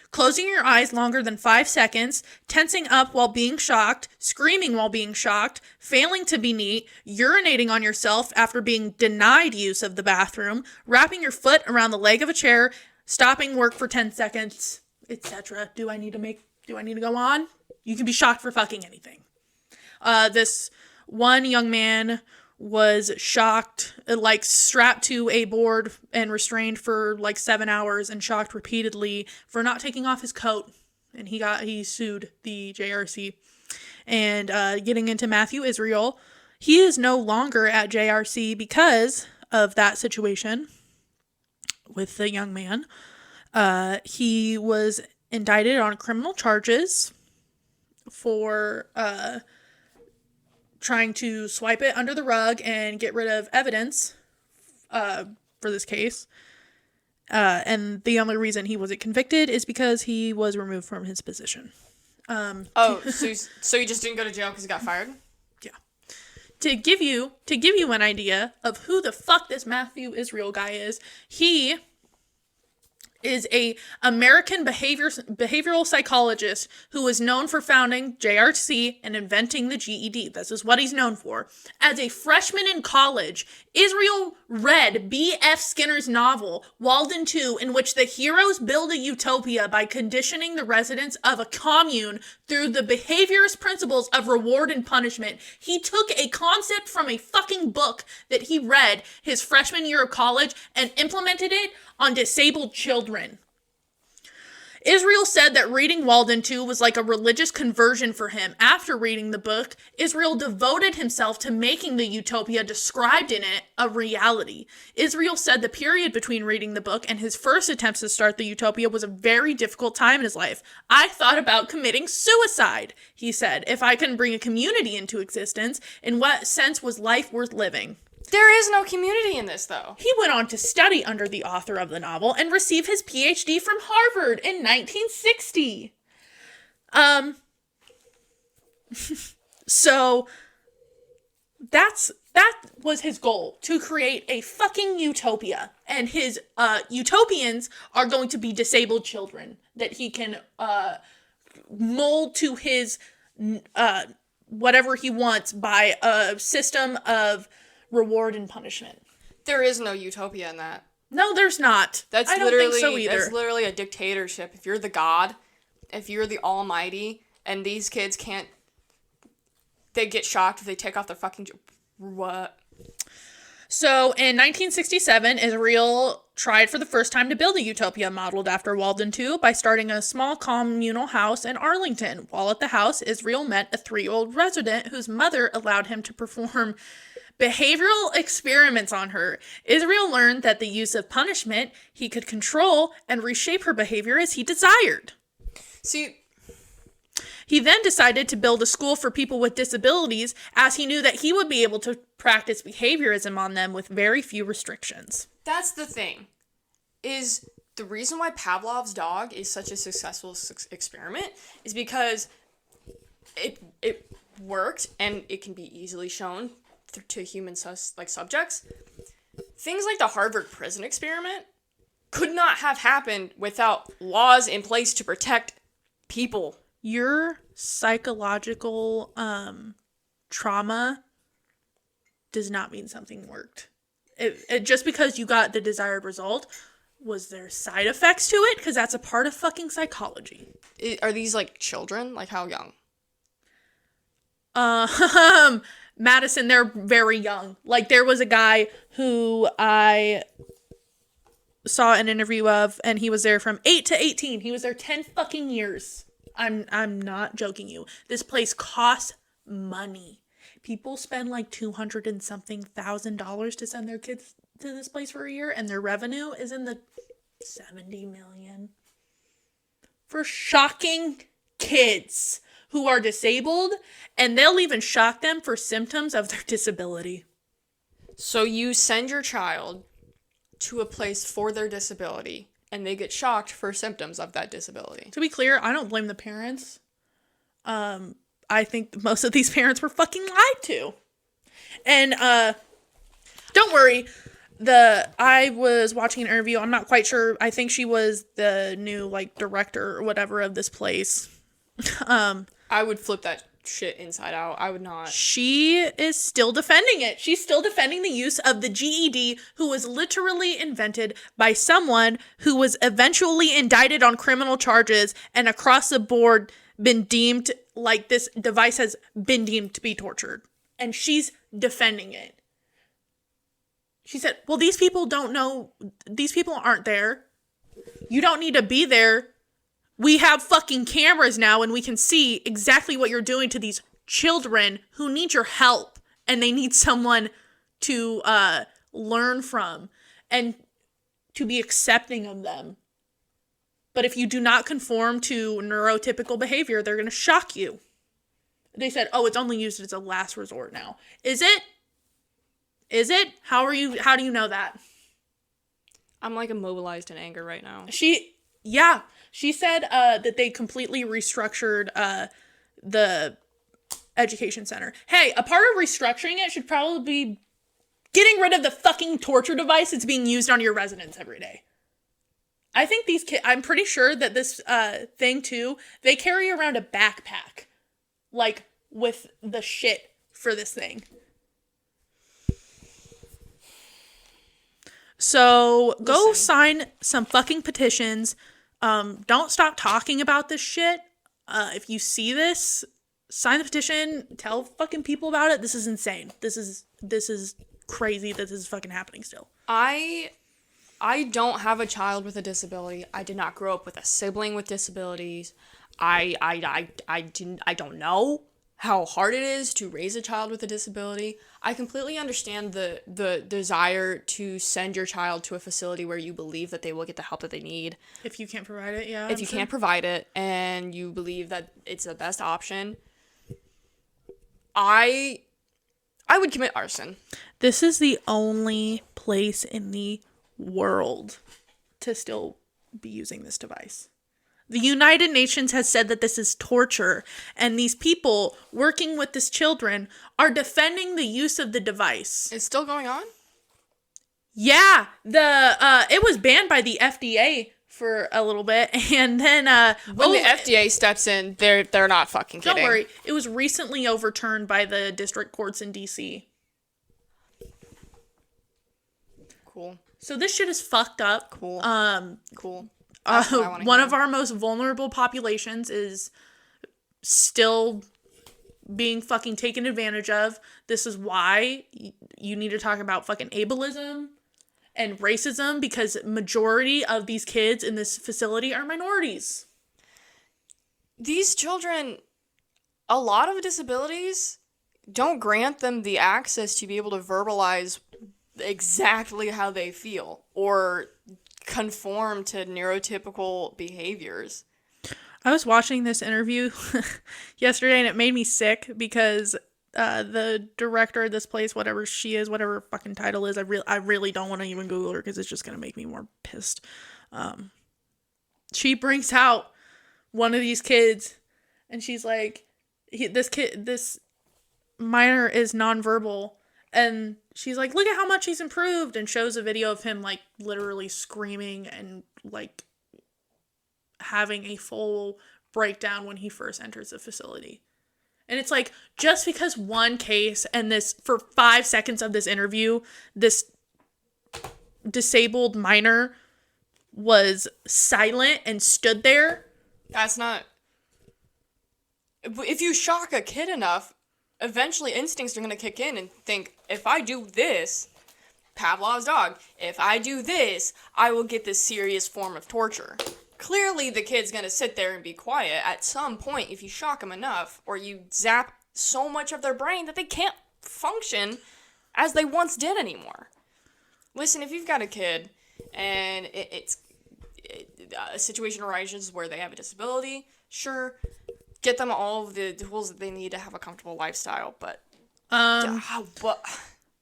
Closing your eyes longer than 5 seconds, tensing up while being shocked, screaming while being shocked, failing to be neat, urinating on yourself after being denied use of the bathroom, wrapping your foot around the leg of a chair, stopping work for 10 seconds, etc. Do I need to go on? You can be shocked for fucking anything. This one young man was shocked, like strapped to a board and restrained for like 7 hours and shocked repeatedly for not taking off his coat. And he sued the JRC. And getting into Matthew Israel, he is no longer at JRC because of that situation with the young man. He was indicted on criminal charges for trying to swipe it under the rug and get rid of evidence for this case. And the only reason he wasn't convicted is because he was removed from his position. So he just didn't go to jail because he got fired? Yeah. To give you an idea of who the fuck this Matthew Israel guy is, he is a American behavioral psychologist who is known for founding JRC and inventing the GED. This is what he's known for. As a freshman in college, Israel read B.F. Skinner's novel, Walden 2, in which the heroes build a utopia by conditioning the residents of a commune through the behaviorist principles of reward and punishment. He took a concept from a fucking book that he read his freshman year of college and implemented it on disabled children. Israel said that reading Walden 2 was like a religious conversion for him. After reading the book, Israel devoted himself to making the utopia described in it a reality. Israel said the period between reading the book and his first attempts to start the utopia was a very difficult time in his life. I thought about committing suicide, he said, if I couldn't bring a community into existence. In what sense was life worth living? There is no community in this, though. He went on to study under the author of the novel and receive his PhD from Harvard in 1960. So that was his goal, to create a fucking utopia. And his utopians are going to be disabled children that he can mold to his whatever he wants by a system of reward and punishment. There is no utopia in that. No, there's not. I don't think so either. That's literally a dictatorship. If you're the god, if you're the almighty, and these kids can't, they get shocked if they take off their fucking... What? So, in 1967, Israel tried for the first time to build a utopia modeled after Walden 2 by starting a small communal house in Arlington. While at the house, Israel met a 3-year-old resident whose mother allowed him to perform behavioral experiments on her. Israel learned that the use of punishment, he could control and reshape her behavior as he desired. See, he then decided to build a school for people with disabilities, as he knew that he would be able to practice behaviorism on them with very few restrictions. That's the thing. Is the reason why Pavlov's dog is such a successful experiment is because it worked, and it can be easily shown to human subjects. Things like the Harvard prison experiment could not have happened without laws in place to protect people. Your psychological trauma does not mean something worked. It just because you got the desired result, was there side effects to it? Because that's a part of fucking psychology. Are these like children? Like how young? Madison, they're very young. Like, there was a guy who I saw an interview of, and he was there from 8 to 18. He was there 10 fucking years. I'm not joking you. This place costs money. People spend like $200 and something thousand to send their kids to this place for a year, and their revenue is in the 70 million. For shocking kids who are disabled, and they'll even shock them for symptoms of their disability. So you send your child to a place for their disability, and they get shocked for symptoms of that disability. To be clear, I don't blame the parents. I think most of these parents were fucking lied to. And don't worry. I was watching an interview. I'm not quite sure. I think she was the new like director or whatever of this place. I would flip that shit inside out. I would not. She is still defending it. She's still defending the use of the GED, who was literally invented by someone who was eventually indicted on criminal charges and across the board been deemed like this device has been deemed to be tortured. And she's defending it. She said, well, these people don't know. These people aren't there. You don't need to be there. We have fucking cameras now and we can see exactly what you're doing to these children who need your help and they need someone to learn from and to be accepting of them. But if you do not conform to neurotypical behavior, they're going to shock you. They said, oh, it's only used as a last resort now. Is it? Is it? How do you know that? I'm like immobilized in anger right now. She said that they completely restructured the education center. Hey, a part of restructuring it should probably be getting rid of the fucking torture device that's being used on your residents every day. I think these kids, I'm pretty sure that this thing too, they carry around a backpack, like with the shit for this thing. So go sign some fucking petitions. Don't stop talking about this shit. If you see this, sign the petition. Tell fucking people about it. This is insane. This is crazy that this is fucking happening still. I don't have a child with a disability. I did not grow up with a sibling with disabilities. I don't know how hard it is to raise a child with a disability. I completely understand the desire to send your child to a facility where you believe that they will get the help that they need. If you can't provide it, yeah. If you can't provide it and you believe that it's the best option, I would commit arson. This is the only place in the world to still be using this device. The United Nations has said that this is torture, and these people working with these children are defending the use of the device. It's still going on? Yeah, it was banned by the FDA for a little bit, and then when the FDA steps in, they're not fucking kidding. Don't worry, it was recently overturned by the district courts in DC. Cool. So this shit is fucked up. Cool. Cool. One of our most vulnerable populations is still being fucking taken advantage of. This is why you need to talk about fucking ableism and racism, because majority of these kids in this facility are minorities. These children, a lot of disabilities don't grant them the access to be able to verbalize exactly how they feel or conform to neurotypical behaviors. I was watching this interview yesterday and it made me sick because the director of this place, whatever she is, whatever fucking title is, I really don't want to even Google her because it's just going to make me more pissed. She brings out one of these kids and she's like, this minor is nonverbal. And she's like, look at how much he's improved, and shows a video of him like literally screaming and like having a full breakdown when he first enters the facility. And it's like, just because one case and this, for 5 seconds of this interview, this disabled minor was silent and stood there. That's not... If you shock a kid enough, eventually instincts are going to kick in and think, if I do this, Pavlov's dog, if I do this, I will get this serious form of torture. Clearly the kid's going to sit there and be quiet at some point if you shock them enough, or you zap so much of their brain that they can't function as they once did anymore. Listen, if you've got a kid and it's a situation arises where they have a disability, sure, get them all of the tools that they need to have a comfortable lifestyle, but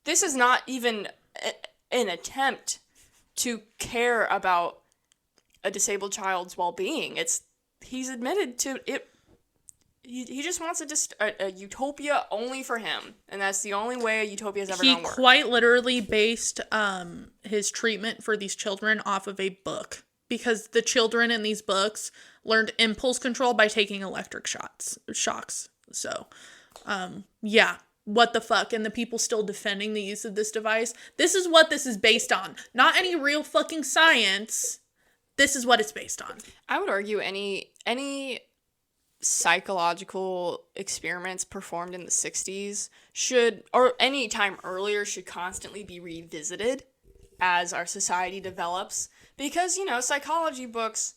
this is not even an attempt to care about a disabled child's well-being. He's admitted to it. He just wants a utopia only for him, and that's the only way a utopia is ever He gonna work. quite literally based his treatment for these children off of a book, because the children in these books learned impulse control by taking electric shocks. So, yeah, what the fuck? And the people still defending the use of this device. This is what this is based on. Not any real fucking science. This is what it's based on. I would argue any psychological experiments performed in the 60s should, or any time earlier, should constantly be revisited as our society develops. Because, you know, psychology books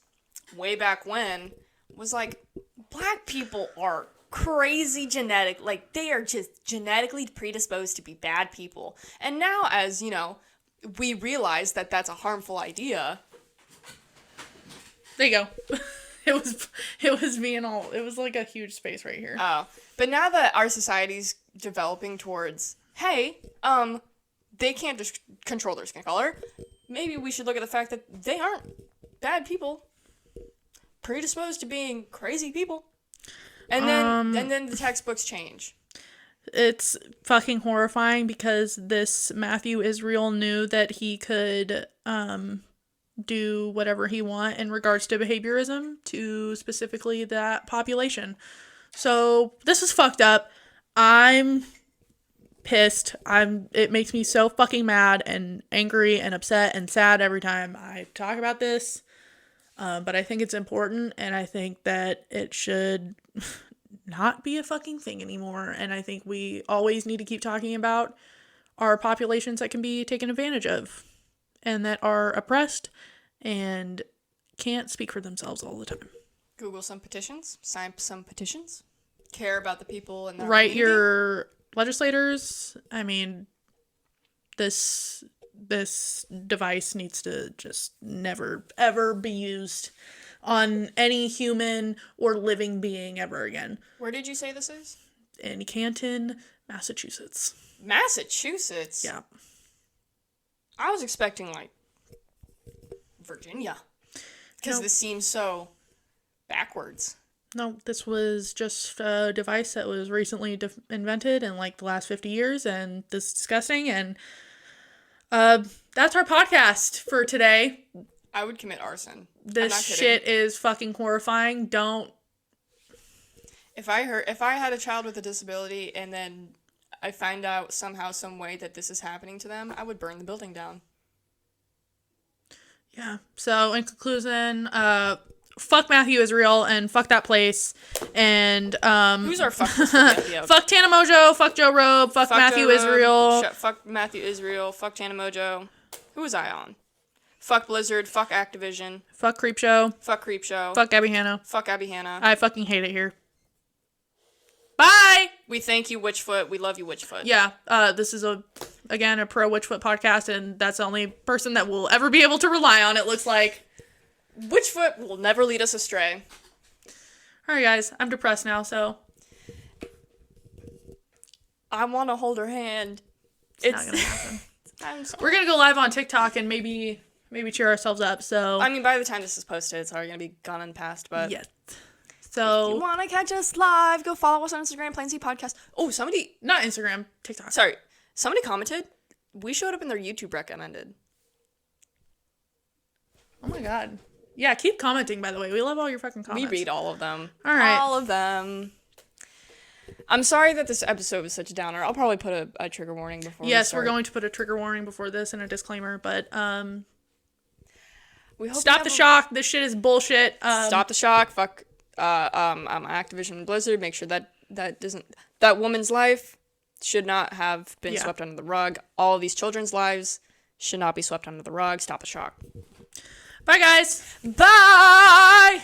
way back when was like, black people are crazy genetic, like, they are just genetically predisposed to be bad people. And now, as, you know, we realize that that's a harmful idea. There you go. It was me and all. It was like a huge space right here. Oh. But now that our society's developing towards, hey, they can't just control their skin color, maybe we should look at the fact that they aren't bad people, predisposed to being crazy people. And then the textbooks change. It's fucking horrifying because this Matthew Israel knew that he could do whatever he want in regards to behaviorism to specifically that population. So this is fucked up. I'm pissed. It makes me so fucking mad and angry and upset and sad every time I talk about this. But I think it's important, and I think that it should not be a fucking thing anymore. And I think we always need to keep talking about our populations that can be taken advantage of and that are oppressed and can't speak for themselves all the time. Google some petitions, sign some petitions, care about the people in their Write community. your legislators. I mean, this device needs to just never, ever be used on any human or living being ever again. Where did you say this is? In Canton, Massachusetts. Massachusetts? Yeah. I was expecting, like, Virginia. Because Nope. this seems so backwards. No, this was just a device that was recently invented in, like, the last 50 years, and this is disgusting, and that's our podcast for today. I would commit arson. This shit is fucking horrifying. Don't. If I had a child with a disability and then I find out somehow, some way that this is happening to them, I would burn the building down. Yeah. So in conclusion, fuck Matthew Israel and fuck that place. And Who's our fuck list with Matthew? fuck Tana Mojo, fuck Joe Robe, fuck Matthew Joe Israel. Rogan, fuck Matthew Israel, fuck Tana Mojo. Who was I on? Fuck Blizzard, fuck Activision, Fuck Creepshow. fuck Creepshow, Fuck Abby Hanna. fuck Abby Hanna. I fucking hate it here. Bye! We thank you, Witchfoot. We love you, Witchfoot. Yeah, this is again a pro Witchfoot podcast, and that's the only person that we'll ever be able to rely on, it looks like. Witchfoot will never lead us astray. Alright guys, I'm depressed now, so I want to hold her hand. it's not gonna happen. I'm sorry. We're gonna go live on TikTok and maybe cheer ourselves up, so I mean, by the time this is posted, it's already going to be gone and past, but... yes. If So you want to catch us live, go follow us on Instagram, Plain Sea Podcast. Oh, not Instagram, TikTok. somebody commented, we showed up in their YouTube recommended. Oh my god. Yeah, keep commenting, by the way. We love all your fucking comments. We read all of them. All right. All of them. I'm sorry that this episode was such a downer. I'll probably put a trigger warning before we Yes, start. we're going to put a trigger warning before this and a disclaimer, but We hope stop the shock. This shit is bullshit. Stop the shock. Fuck Activision and Blizzard. Make sure that woman's life should not have been swept under the rug. All of these children's lives should not be swept under the rug. Stop the shock. Bye guys. Bye!